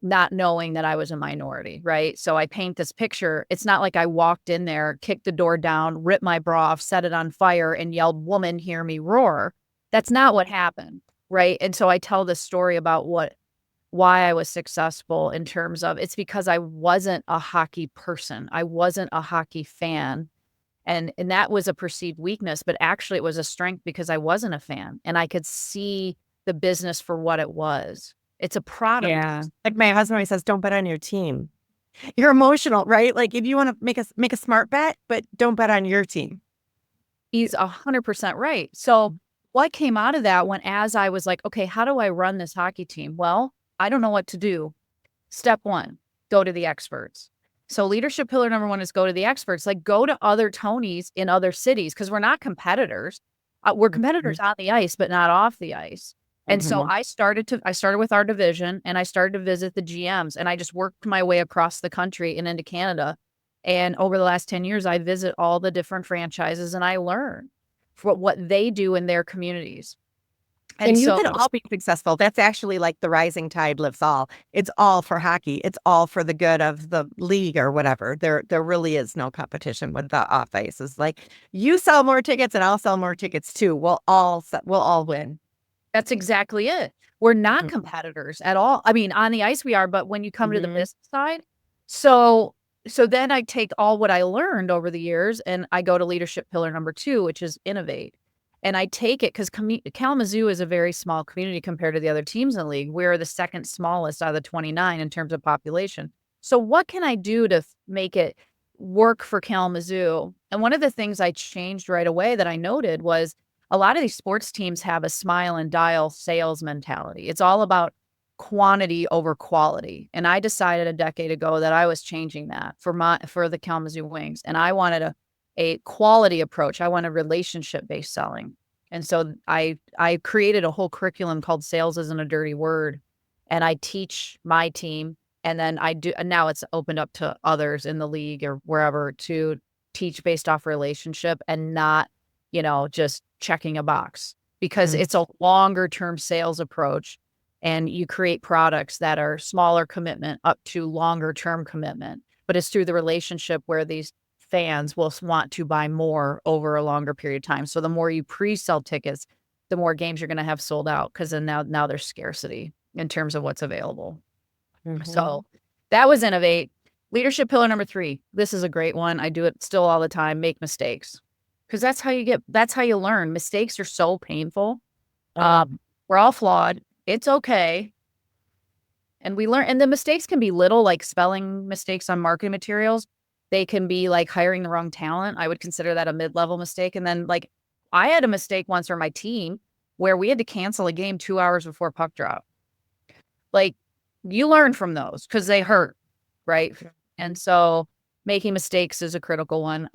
not knowing that I was a minority, right? So I paint this picture. It's not like I walked in there, kicked the door down, ripped my bra off, set it on fire and yelled, "Woman, hear me roar." That's not what happened, right? And so I tell this story about why I was successful in terms of it's because I wasn't a hockey person. I wasn't a hockey fan. And that was a perceived weakness, but actually it was a strength because I wasn't a fan and I could see the business for what it was. It's a product. Yeah. Like my husband always says, don't bet on your team. You're emotional, right? Like if you want to make a smart bet, but don't bet on your team. He's 100% right. So what came out of that as I was like, okay, how do I run this hockey team? Well, I don't know what to do. Step one, go to the experts. So leadership pillar number one is go to the experts, like go to other Tonys in other cities because we're not competitors. We're competitors on the ice, but not off the ice. And so I started with our division and I started to visit the GMs and I just worked my way across the country and into Canada. And over the last 10 years, I visit all the different franchises and I learn for what they do in their communities. And you so can all be successful. That's actually like the rising tide lifts all. It's all for hockey. It's all for the good of the league or whatever. There really is no competition with the off ice. It's like you sell more tickets and I'll sell more tickets too. We'll all win. that's exactly it. We're not Mhm. competitors at all. I mean, on the ice we are, but when you come to the Mhm. business side, so then I take all what I learned over the years and I go to leadership pillar number 2, which is innovate. And I take it because Kalamazoo is a very small community compared to the other teams in the league. We're the second smallest out of the 29 in terms of population. So what can I do to make it work for Kalamazoo? And one of the things I changed right away that I noted was a lot of these sports teams have a smile and dial sales mentality. It's all about quantity over quality. And I decided a decade ago that I was changing that for the Kalamazoo Wings. And I wanted a quality approach. I wanted relationship-based selling. And so I created a whole curriculum called Sales Isn't a Dirty Word. And I teach my team. And then and now it's opened up to others in the league or wherever to teach based off relationship and not, just checking a box, because Mm. it's a longer term sales approach and you create products that are smaller commitment up to longer term commitment. But it's through the relationship where these fans will want to buy more over a longer period of time. So the more you pre-sell tickets, the more games you're going to have sold out, because then now there's scarcity in terms of what's available. Mhm. So that was innovate. Leadership pillar number 3. This is a great one. I do it still all the time. Make mistakes. Because that's how you learn. Mistakes are so painful. We're all flawed. It's okay. And we learn, and the mistakes can be little, like spelling mistakes on marketing materials. They can be like hiring the wrong talent. I would consider that a mid-level mistake. And then like I had a mistake once for my team where we had to cancel a game 2 hours before puck drop. Like, you learn from those because they hurt, right? And so making mistakes is a critical one.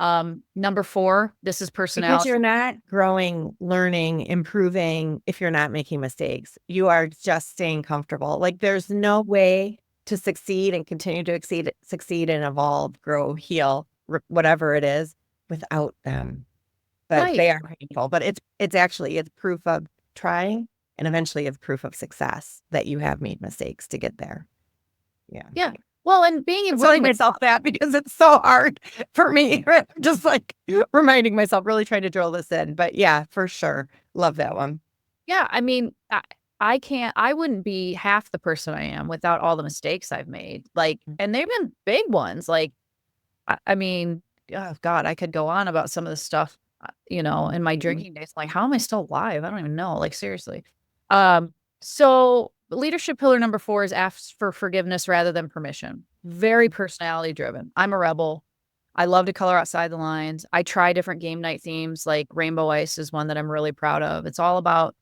Number 4, this is Because personality. you're not growing, learning, improving if you're not making mistakes. You are just staying comfortable. Like there's no way to succeed and continue to succeed and evolve, grow, heal, whatever it is without them. But Right. they are painful. But it's proof of trying, and eventually it's proof of success that you have made mistakes to get there. Yeah. Yeah. Well, and being I'm in telling myself that because it's so hard for me. Just like reminding myself, really trying to drill this in. But yeah, for sure. Love that one. yeah, I mean, I wouldn't be half the person I am without all the mistakes I've made. Like, and they've been big ones. Like, I mean, oh God, I could go on about some of the stuff, in my drinking days. Like, how am I still alive? I don't even know. Like, seriously. So leadership pillar number 4 is ask for forgiveness rather than permission. Very personality driven. I'm a rebel. I love to color outside the lines. I try different game night themes, like Rainbow Ice is one that I'm really proud of. It's all about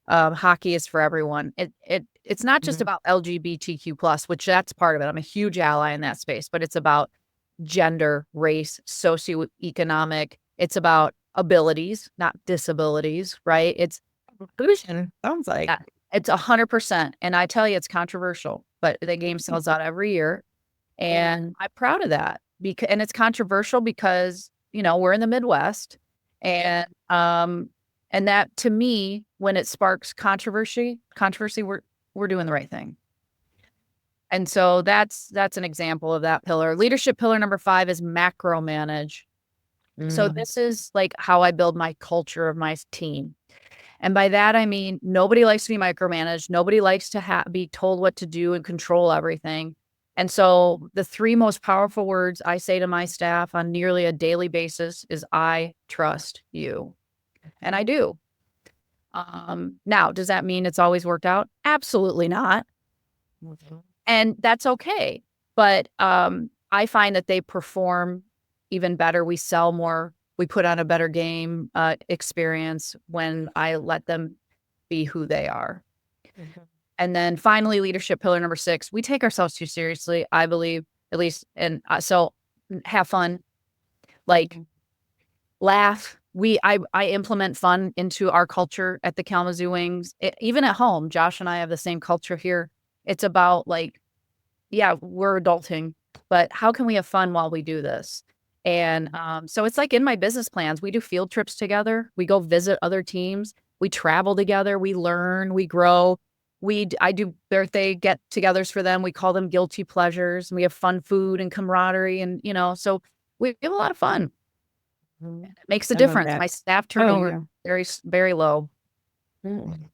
hockey is for everyone. It's not just Mhm. about LGBTQ plus, which that's part of it. I'm a huge ally in that space, but it's about gender, race, socioeconomic. It's about abilities, not disabilities, right? Inclusion sounds like. Yeah, it's 100%. And I tell you, it's controversial, but the game sells out every year. And I'm proud of that and it's controversial because, we're in the Midwest and that to me, when it sparks controversy, we're doing the right thing. And so that's an example of that pillar. Leadership pillar number 5 is macro manage. So this is like how I build my culture of my team. And by that, I mean, nobody likes to be micromanaged. Nobody likes to be told what to do and control everything. And so the 3 most powerful words I say to my staff on nearly a daily basis is I trust you. And I do. Now, does that mean it's always worked out? Absolutely not. Mhm. And that's okay. But I find that they perform even better. We sell more. We put on a better game experience when I let them be who they are. Mhm. And then finally, leadership pillar number 6, we take ourselves too seriously, I believe, at least. And so have fun, like laugh. I implement fun into our culture at the Kalamazoo Wings. Even at home, Josh and I have the same culture here. It's about like, yeah, we're adulting, but how can we have fun while we do this? And so it's like in my business plans, we do field trips together. We go visit other teams. We travel together. We learn. We grow. I do birthday get-togethers for them. We call them guilty pleasures. And we have fun food and camaraderie, and so we have a lot of fun. Mhm. It makes a I love difference. that. My staff Oh, turnover yeah. very very low. Mm.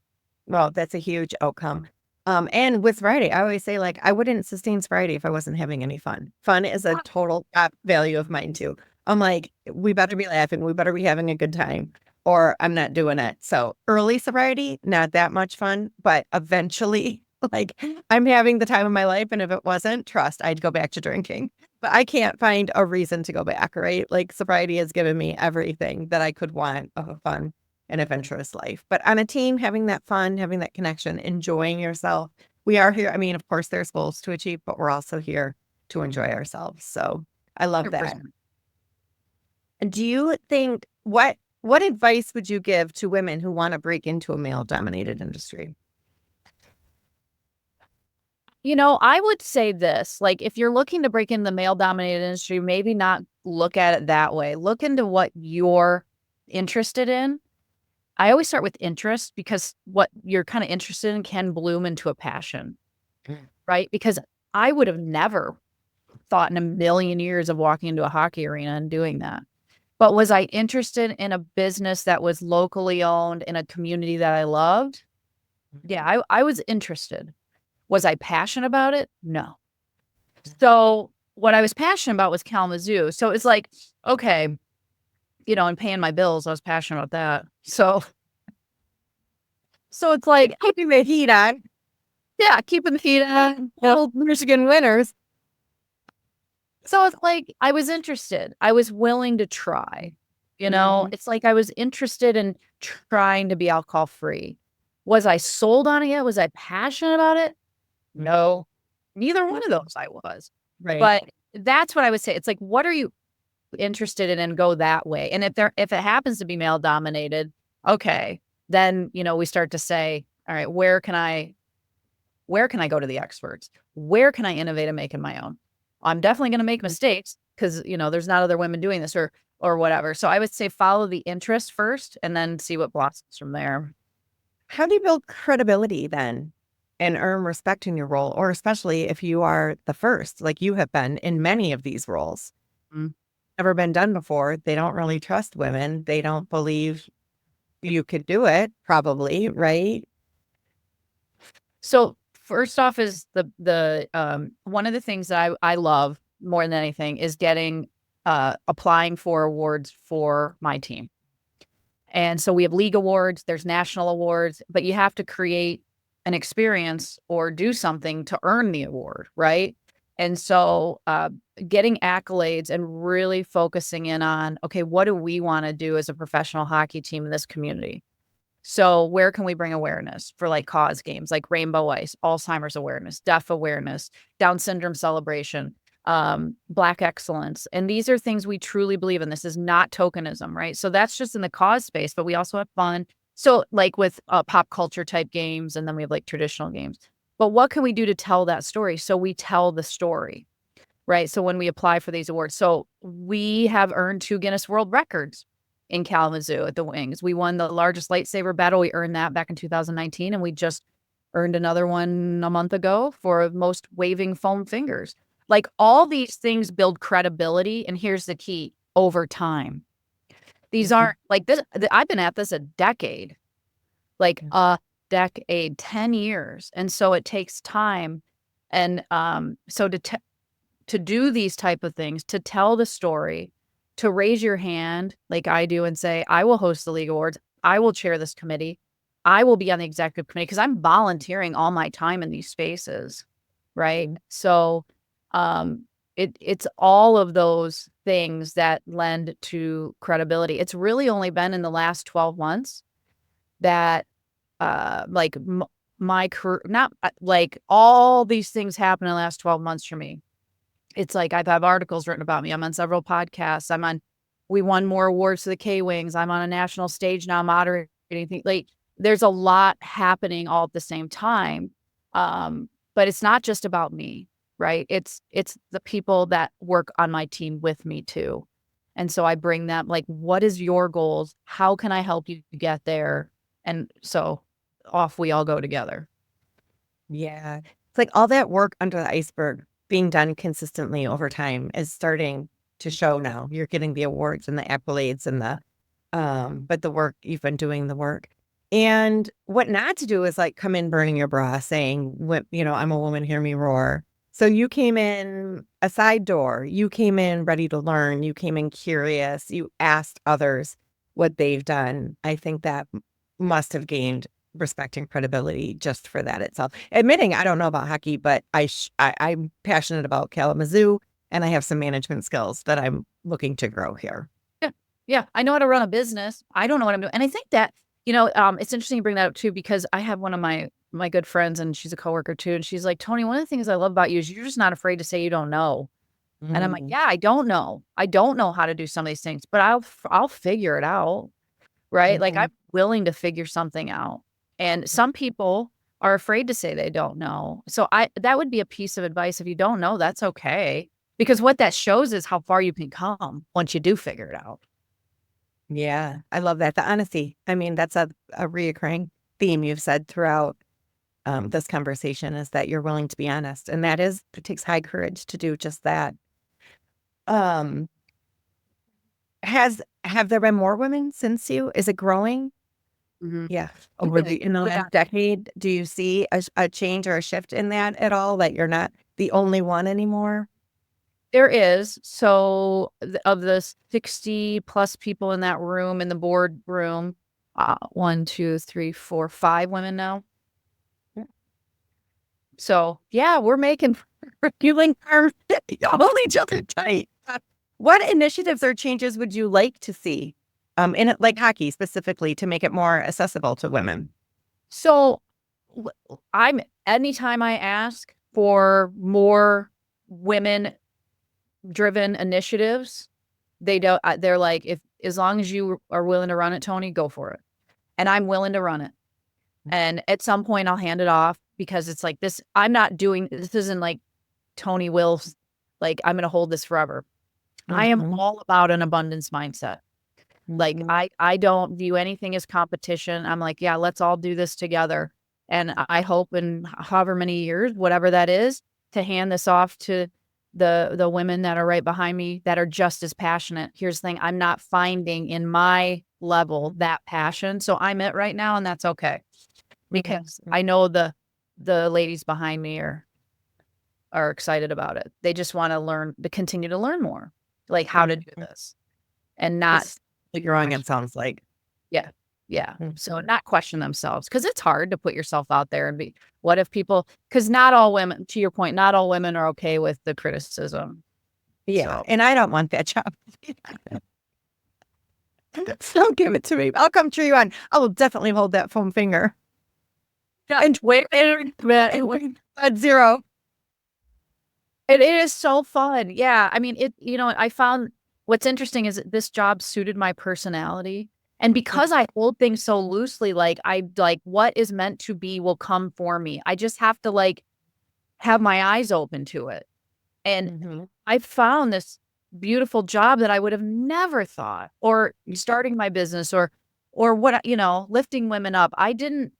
Well, that's a huge outcome. And with sobriety, I always say, like, I wouldn't sustain sobriety if I wasn't having any fun. Fun is a total top value of mine too. I'm like, we better be laughing, we better be having a good time, or I'm not doing it. So early sobriety, not that much fun, but eventually, like, I'm having the time of my life. And if it wasn't, trust, I'd go back to drinking. But I can't find a reason to go back, right? Like, sobriety has given me everything that I could want of a fun an adventurous life. But on a team, having that fun, having that connection, enjoying yourself. We are here. I mean, of course, there's goals to achieve, but we're also here to enjoy ourselves. So I love that. 100%. And do you think what advice would you give to women who want to break into a male dominated industry? I would say this, like, if you're looking to break into the male-dominated industry, maybe not look at it that way. Look into what you're interested in. I always start with interest because what you're kind of interested in can bloom into a passion, Mm. right? Because I would have never thought in a million years of walking into a hockey arena and doing that. But was I interested in a business that was locally owned in a community that I loved? Yeah, I was interested. Was I passionate about it? No. So what I was passionate about was Kalamazoo. So it's like, okay, and paying my bills, I was passionate about that. So it's like, Keeping the heat on. yeah, keeping the heat on. Well, Michigan winners. So it's like I was interested. I was willing to try. Mhm. It's like I was interested in trying to be alcohol free. Was I sold on it yet? Was I passionate about it? No. Neither one of those I was. Right. But that's what I would say. It's like, what are you interested in, and go that way. And if it happens to be male dominated, okay, then we start to say, all right, where can I go to the experts? Where can I innovate and make it my own? I'm definitely going to make mistakes because, there's not other women doing this or whatever. So I would say follow the interest first and then see what blossoms from there. How do you build credibility then and earn respect in your role, or especially if you are the first, like you have been in many of these roles? Mm. Never been done before. They don't really trust women. They don't believe you could do it, probably, right? So first off is the one of the things that I love more than anything is getting applying for awards for my team. And so we have league awards, there's national awards, but you have to create an experience or do something to earn the award, right? And so getting accolades and really focusing in on, okay, what do we want to do as a professional hockey team in this community? So where can we bring awareness for like cause games like Rainbow Ice, Alzheimer's awareness, deaf awareness, Down syndrome celebration, Black excellence. And these are things we truly believe in. This is not tokenism, right? So that's just in the cause space, but we also have fun. So like with pop culture type games, and then we have like traditional games. But what can we do to tell that story? So we tell the story, right? So when we apply for these awards, so we have earned 2 Guinness World Records in Kalamazoo at the Wings. We won the largest lightsaber battle. We earned that back in 2019, and we just earned another one a month ago for most waving foam fingers. Like all these things build credibility, and here's the key: over time. These Mhm. aren't like this. I've been at this a decade, like Yeah. a decade, 10 years, and so it takes time. And so to do these type of things, to tell the story, to raise your hand like I do and say, I will host the league awards. I will chair this committee. I will be on the executive committee because I'm volunteering all my time in these spaces. Right. So it's all of those things that lend to credibility. It's really only been in the last 12 months that like my career, not like all these things happen in the last 12 months for me. It's like I've had articles written about me. I'm on several podcasts. We won more awards for the K-Wings. I'm on a national stage now moderating things. Like there's a lot happening all at the same time. But it's not just about me, right? It's the people that work on my team with me too. And so I bring them, like, what is your goals? How can I help you get there? And so off we all go together. Yeah. It's like all that work under the iceberg being done consistently over time is starting to show now. You're getting the awards and the accolades and but the work, you've been doing the work. And what not to do is like come in burning your bra saying, what, I'm a woman, hear me roar. So you came in a side door. You came in ready to learn. You came in curious. You asked others what they've done. I think that must have gained respect and credibility just for that itself. Admitting I don't know about hockey, but I'm passionate about Kalamazoo, and I have some management skills that I'm looking to grow here. Yeah. Yeah. I know how to run a business. I don't know what I'm doing. And I think that, it's interesting you bring that up too, because I have one of my good friends and she's a coworker too. And she's like, Toni, one of the things I love about you is you're just not afraid to say you don't know. And I'm like, yeah, I don't know. I don't know how to do some of these things, but I'll figure it out. Right. Like I'm willing to figure something out. And some people are afraid to say they don't know. So that would be a piece of advice. If you don't know, that's okay. Because what that shows is how far you can come once you do figure it out. Yeah, I love that. The honesty. I mean, that's a reoccurring theme you've said throughout this conversation is that you're willing to be honest. And it takes high courage to do just that. Um, have there been more women since you? Is it growing? Mhm. Yeah. In the last decade, do you see a change or a shift in that at all? That you're not the only one anymore? There is. So of the 60 plus people in that room, in the board room, 1, 2, 3, 4, 5 women now. Yeah. So yeah, we're making Fueling our hold each other tight. What initiatives or changes would you like to see in it, like hockey specifically, to make it more accessible to women? So anytime I ask for more women driven initiatives, they're like, as long as you are willing to run it, Toni, go for it. And I'm willing to run it. And at some point I'll hand it off because it's like this isn't like Toni Will, like I'm going to hold this forever. I am all about an abundance mindset. Like I don't view anything as competition. I'm like, yeah, let's all do this together. And I hope in however many years, whatever that is, to hand this off to the women that are right behind me that are just as passionate. Here's the thing, I'm not finding in my level that passion. So I'm it right now, and that's okay. Because I know the ladies behind me are excited about it. They just want to continue to learn more, like how to do this and not growing, it sounds like. Yeah. Yeah. So not question themselves, because it's hard to put yourself out there and what if because not all women, to your point, not all women are okay with the criticism. Yeah. So. And I don't want that job. Don't give it to me. I'll come cheer you on. I will definitely hold that foam finger. Yeah. And wait, at 0. It is so fun. Yeah. I mean, I found what's interesting is that this job suited my personality. And because I hold things so loosely, like what is meant to be will come for me. I just have to have my eyes open to it. And I found this beautiful job that I would have never thought, or starting my business or what, lifting women up. I didn't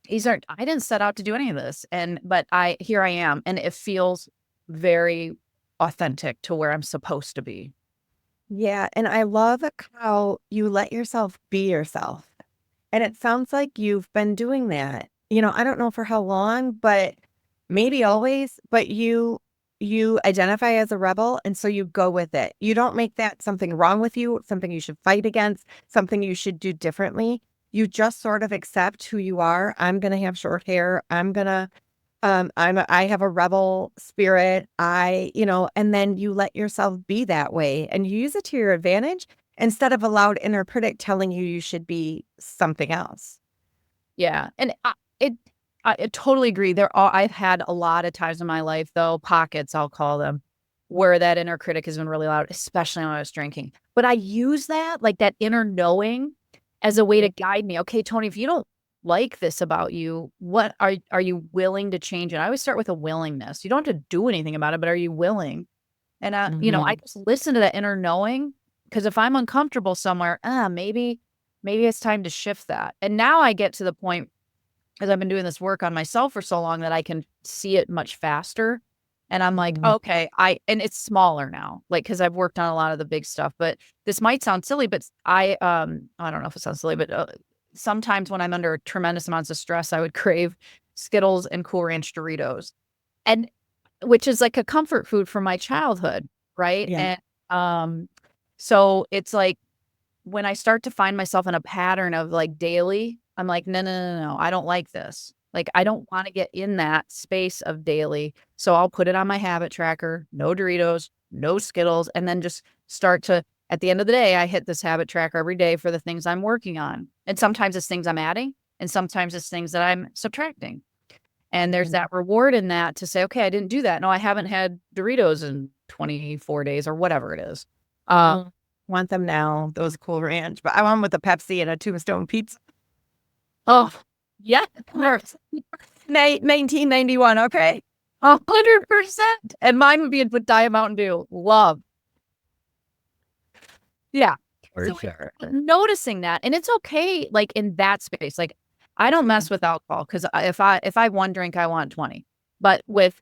set out to do any of this. But here I am, and it feels very authentic to where I'm supposed to be. Yeah. And I love how you let yourself be yourself. And it sounds like you've been doing that. I don't know for how long, but maybe always, but you identify as a rebel. And so you go with it. You don't make that something wrong with you, something you should fight against, something you should do differently. You just sort of accept who you are. I'm going to have short hair. I have a rebel spirit. And then you let yourself be that way and you use it to your advantage instead of a loud inner critic telling you should be something else. Yeah. And I totally agree. I've had a lot of times in my life, though, pockets, I'll call them, where that inner critic has been really loud, especially when I was drinking. But I use that, like that inner knowing, as a way to guide me. Okay, Toni, if you don't like this about you, what are you willing to change it? I always start with a willingness. You don't have to do anything about it, but are you willing? And I just listen to that inner knowing Because if I'm uncomfortable somewhere, maybe it's time to shift that. And now I get to the point, because I've been doing this work on myself for so long, that I can see it much faster. And I'm like, Mhm. okay, and it's smaller now, like, because I've worked on a lot of the big stuff. But this might sound silly, but I don't know if it sounds silly, but sometimes when I'm under tremendous amounts of stress, I would crave Skittles and Cool Ranch Doritos, and which is like a comfort food from my childhood, right? Yeah. And so it's like, when I start to find myself in a pattern of like daily, I'm like, no, no, no, no, I don't like this. Like, I don't want to get in that space of daily. So I'll put it on my habit tracker, no Doritos, no Skittles, and then just start to, at the end of the day, I hit this habit tracker every day for the things I'm working on. And sometimes it's things I'm adding, and sometimes it's things that I'm subtracting. And there's that reward in that to say, okay, I didn't do that. No, I haven't had Doritos in 24 days or whatever it is. Mm. Want them now, those Cool Ranch, but I want 'em with a Pepsi and a Tombstone pizza. Oh, yeah, 1991, okay? 100%. And mine would be with Diet Mountain Dew. Love. Yeah. For So sure. noticing that, and it's okay, like, in that space. Like, I don't mess with alcohol, because if I have one drink, I want 20. But with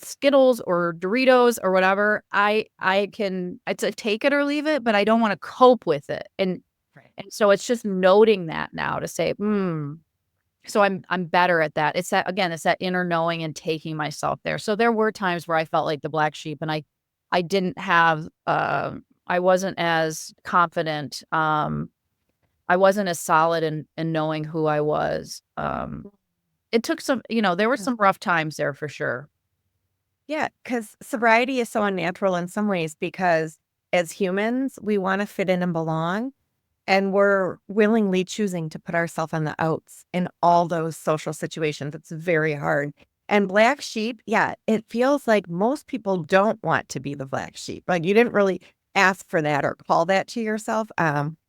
Skittles or Doritos or whatever, I can, it's a take it or leave it, but I don't want to cope with it. Right. And so it's just noting that now to say, so I'm better at that. It's that, again, it's that inner knowing and taking myself there. So there were times where I felt like the black sheep, and I didn't have, I wasn't as confident. I wasn't as solid in knowing who I was. It took some, there were some rough times there for sure. Yeah, because sobriety is so unnatural in some ways because as humans, we wanna fit in and belong, and we're willingly choosing to put ourselves on the outs in all those social situations. It's very hard. And black sheep, yeah, it feels like most people don't want to be the black sheep. Like, you didn't really ask for that or call that to yourself,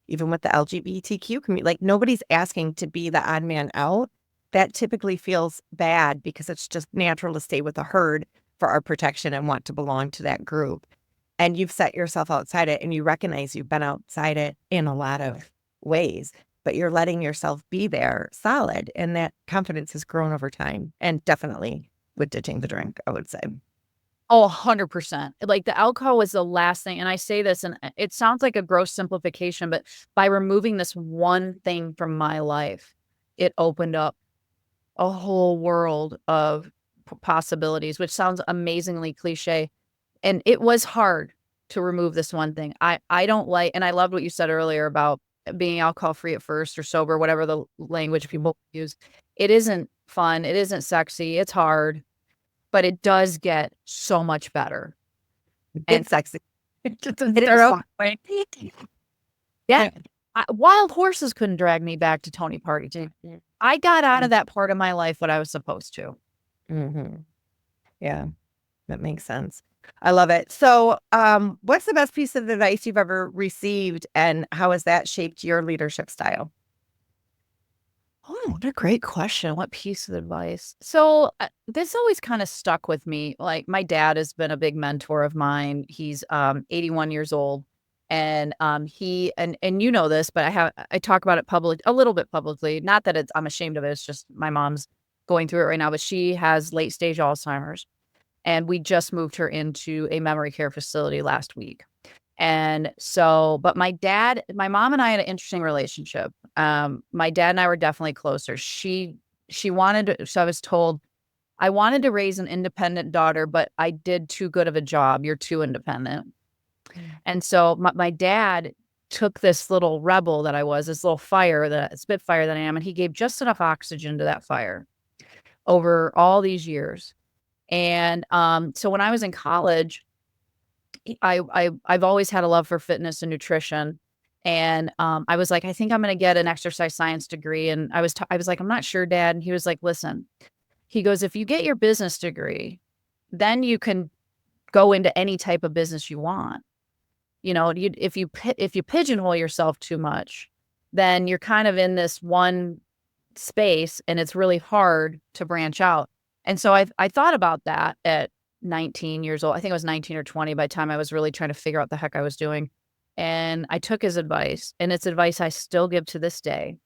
even with the LGBTQ community, like, nobody's asking to be the odd man out. That typically feels bad because it's just natural to stay with the herd for our protection and want to belong to that group. And you've set yourself outside it and you recognize you've been outside it in a lot of ways, but you're letting yourself be there solid. And that confidence has grown over time. And definitely with ditching the drink, I would say. Oh, 100%. Like, the alcohol was the last thing, and I say this, and it sounds like a gross simplification, but by removing this one thing from my life, it opened up a whole world of possibilities, which sounds amazingly cliche. And it was hard to remove this one thing. I don't like, and I loved what you said earlier about being alcohol free at first, or sober, whatever the language people use. It isn't fun. It isn't sexy. It's hard, but it does get so much better. And It's sexy. It just doesn't it start is out fun. that way. Yeah. Wild horses couldn't drag me back to Tony Party. I got out of that part of my life what I was supposed to. Mm-hmm. Yeah, that makes sense. I love it. So, what's the best piece of advice you've ever received, and how has that shaped your leadership style? Oh, what a great question. What piece of advice? So, this always kind of stuck with me. Like, my dad has been a big mentor of mine. He's 81 years old, and he and you know this, but I talk about it a little bit publicly. Not that I'm ashamed of it. It's just my mom's going through it right now, but she has late stage Alzheimer's, and we just moved her into a memory care facility last week. And so, but my mom and I had an interesting relationship. My dad and I were definitely closer. She wanted to, so I was told, I wanted to raise an independent daughter, but I did too good of a job. You're too independent. And so my dad took this little rebel that I was, this little fire, the spitfire that I am, and he gave just enough oxygen to that fire over all these years. And so when I was in college, I've always had a love for fitness and nutrition. And I was like, I think I'm going to get an exercise science degree. And I was like, I'm not sure, Dad. And he was like, listen, he goes, if you get your business degree, then you can go into any type of business you want. If you pigeonhole yourself too much, then you're kind of in this one space, and it's really hard to branch out. And so I thought about that at 19 years old. I think I was 19 or 20 by the time I was really trying to figure out the heck I was doing. And I took his advice, and it's advice I still give to this day,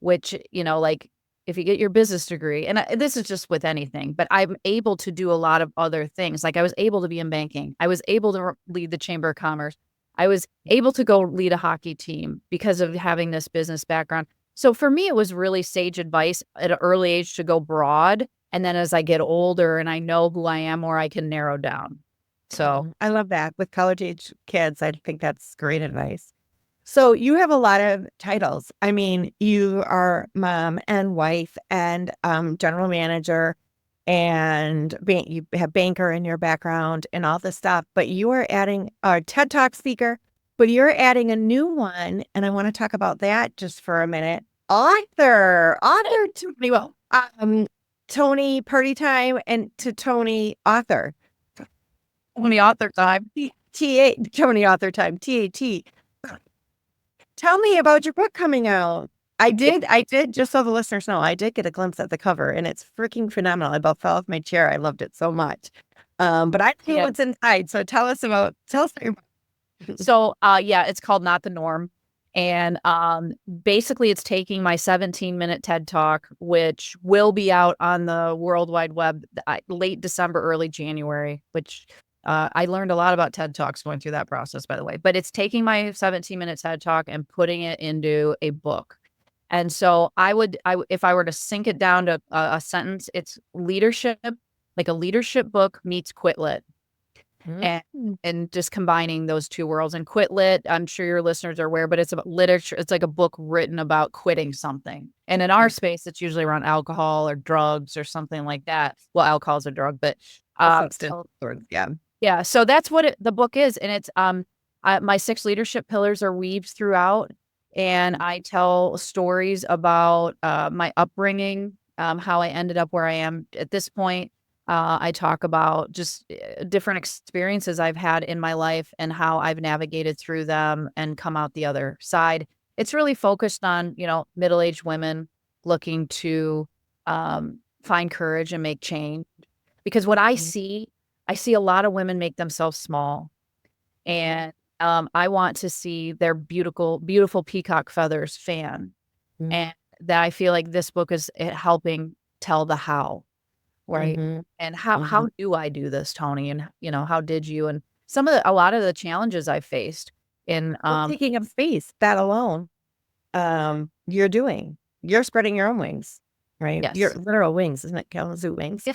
which, like, if you get your business degree, and this is just with anything, but I'm able to do a lot of other things. Like I was able to be in banking. I was able to lead the Chamber of Commerce. I was able to go lead a hockey team because of having this business background. So for me, it was really sage advice at an early age to go broad. And then as I get older and I know who I am, or I can narrow down. So I love that. With college age kids, I think that's great advice. So you have a lot of titles. I mean, you are mom and wife and general manager, and you have banker in your background and all this stuff, but you are adding a TED Talk speaker, but you're adding a new one. And I want to talk about that just for a minute. Author Toni Will, Toni Party Time and to Toni Author. Toni Author Time. Toni Author Time, TAT. Tell me about your book coming out. I did, just so the listeners know, I did get a glimpse at the cover and it's freaking phenomenal. I about fell off my chair. I loved it so much. But I don't know what's inside. So tell us about your book. So, it's called Not the Norm. And basically it's taking my 17-minute TED Talk, which will be out on the World Wide Web late December, early January, which I learned a lot about TED Talks going through that process, by the way. But it's taking my 17-minute TED Talk and putting it into a book. And so if I were to sink it down to a sentence, it's leadership, like a leadership book meets Quit Lit. And just combining those two worlds. And Quit Lit, I'm sure your listeners are aware, but it's about literature. It's like a book written about quitting something. And in our space, it's usually around alcohol or drugs or something like that. Well, alcohol is a drug, but yeah. So that's what the book is. And it's my 6 leadership pillars are weaved throughout. And I tell stories about my upbringing, how I ended up where I am at this point. I talk about just different experiences I've had in my life and how I've navigated through them and come out the other side. It's really focused on, middle-aged women looking to find courage and make change. Because what I see a lot of women make themselves small. And I want to see their beautiful, beautiful peacock feathers fan. And that I feel like this book is helping tell the how. Right. And how do I do this, Toni? And, how did you? And a lot of the challenges I faced in taking up space, that alone, you're spreading your own wings, right? Yes. Your literal wings, isn't it? Kalamazoo wings. Yeah.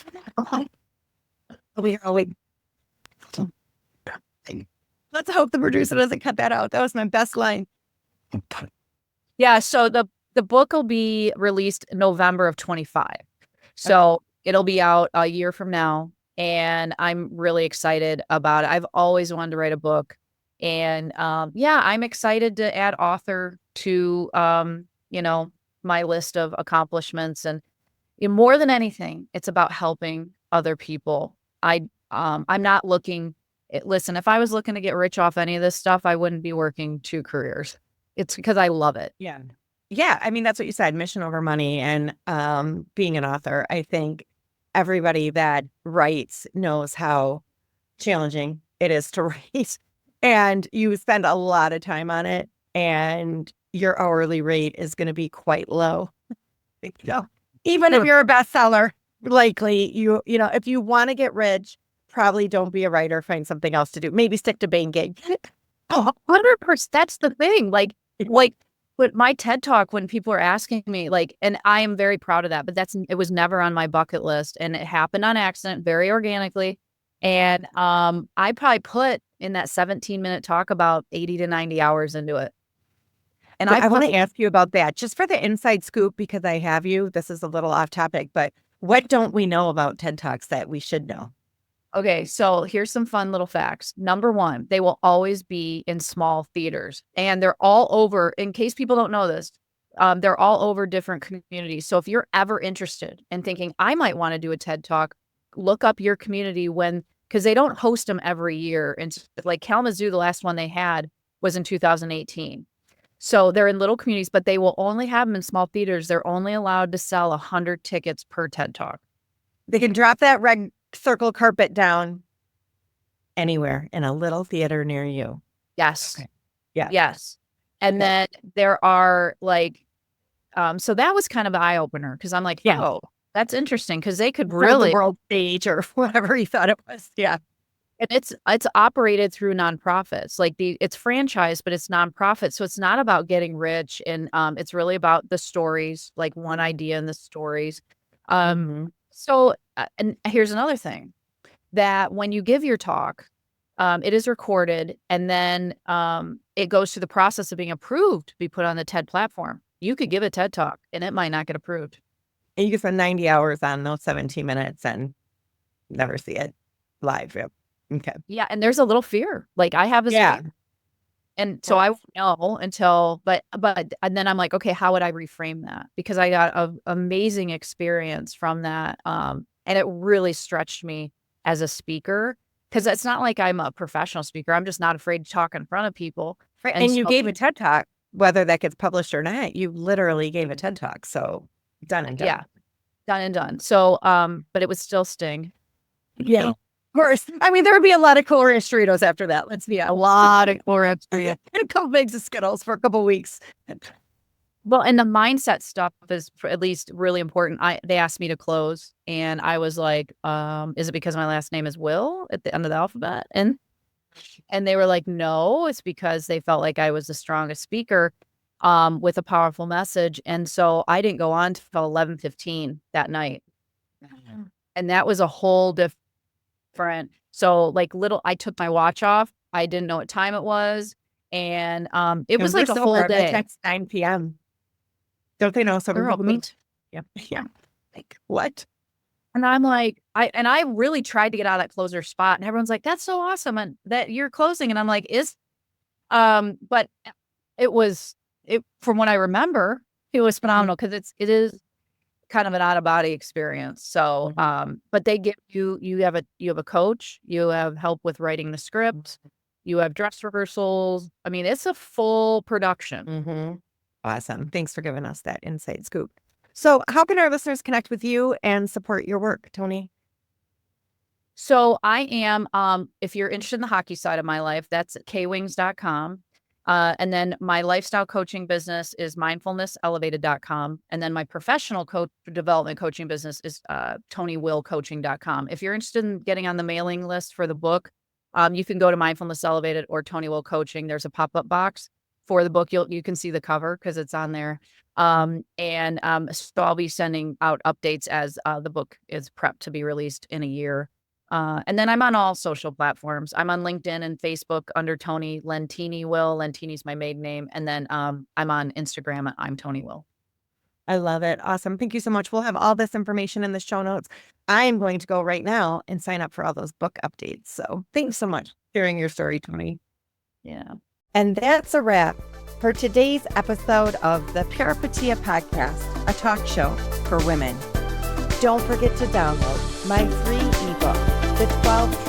Let's hope the producer doesn't cut that out. That was my best line. Yeah. So the book will be released in November of 25. So it'll be out a year from now, and I'm really excited about it. I've always wanted to write a book, and I'm excited to add author to my list of accomplishments. And more than anything, it's about helping other people. I'm not looking. Listen, if I was looking to get rich off any of this stuff, I wouldn't be working 2 careers. It's because I love it. Yeah. Yeah. I mean, that's what you said, mission over money. And being an author, I think everybody that writes knows how challenging it is to write. And you spend a lot of time on it. And your hourly rate is going to be quite low. Even if you're a bestseller, likely, if you want to get rich, probably don't be a writer, find something else to do. Maybe stick to banking. 100%. That's the thing. Like with my TED Talk, when people are asking me, and I am very proud of that, but it was never on my bucket list, and it happened on accident, very organically. And I probably put in that 17-minute talk about 80 to 90 hours into it. And I want to ask you about that, just for the inside scoop, because I have you. This is a little off topic, but what don't we know about TED Talks that we should know? Okay, so here's some fun little facts. Number 1, they will always be in small theaters, and they're all over, in case people don't know this, they're all over different communities. So if you're ever interested in thinking, I might want to do a TED Talk, look up your community because they don't host them every year. And like Kalamazoo, the last one they had was in 2018. So they're in little communities, but they will only have them in small theaters. They're only allowed to sell 100 tickets per TED Talk. They can drop that red circle carpet down anywhere in a little theater near you. Yes. Okay. Yeah. Yes. And then there are like, so that was kind of an eye opener because I'm like, Yeah. oh, that's interesting because they could The really, world stage or whatever you thought it was. Yeah. and it's operated through nonprofits. Like it's franchise, but it's nonprofit. So it's not about getting rich, and it's really about the stories, like one idea in the stories. So and here's another thing that when you give your talk, it is recorded, and then it goes through the process of being approved to be put on the TED platform. You could give a TED talk, and it might not get approved. And you can spend 90 hours on those 17 minutes and never see it live. Yep. Okay. Yeah, and there's a little fear. Like I have this fear. And so I won't know until, but and then I'm like, okay, how would I reframe that? Because I got an amazing experience from that. And it really stretched me as a speaker because it's not like I'm a professional speaker. I'm just not afraid to talk in front of people. Right. And you gave a TED talk, whether that gets published or not. You literally gave a TED talk. So done and done. Yeah, done and done. So, but it would still sting. Yeah. Of course. I mean, there would be a lot of Colorado Doritos after that. Let's be a lot of Colorado Doritos and a couple bags of Skittles for a couple weeks. Well, and the mindset stuff is at least really important. They asked me to close, and I was like, "Is it because my last name is Will at the end of the alphabet?" And they were like, "No, it's because they felt like I was the strongest speaker, with a powerful message." And so I didn't go on till 11:15 that night, and that was a whole different. So like I took my watch off. I didn't know what time it was. And it was like a whole day. It's 9 p.m. Don't they know some Girl, me too. Yeah. Yeah. Like what? And I'm like, I really tried to get out of that closer spot. And everyone's like, that's so awesome. And that you're closing. And I'm like, but from what I remember, it was phenomenal because it is kind of an out of body experience. So, but they give you have a coach, you have help with writing the script, you have dress rehearsals. I mean, it's a full production. Awesome. Thanks for giving us that inside scoop. So how can our listeners connect with you and support your work, Toni? So I am, if you're interested in the hockey side of my life, that's at kwings.com. And then my lifestyle coaching business is mindfulnesselevated.com. And then my professional development coaching business is ToniWillCoaching.com. If you're interested in getting on the mailing list for the book, you can go to Mindfulness Elevated or Toni Will Coaching. There's a pop-up box for the book. You can see the cover because it's on there. So I'll be sending out updates as the book is prepped to be released in a year. And then I'm on all social platforms. I'm on LinkedIn and Facebook under Toni Will. Lentini's my maiden name. And then I'm on Instagram at I'm Toni Will. I love it. Awesome. Thank you so much. We'll have all this information in the show notes. I am going to go right now and sign up for all those book updates. So thanks so much for sharing your story, Toni. Yeah. And that's a wrap for today's episode of the Peripatia Podcast, a talk show for women. Don't forget to download my free ebook, The 12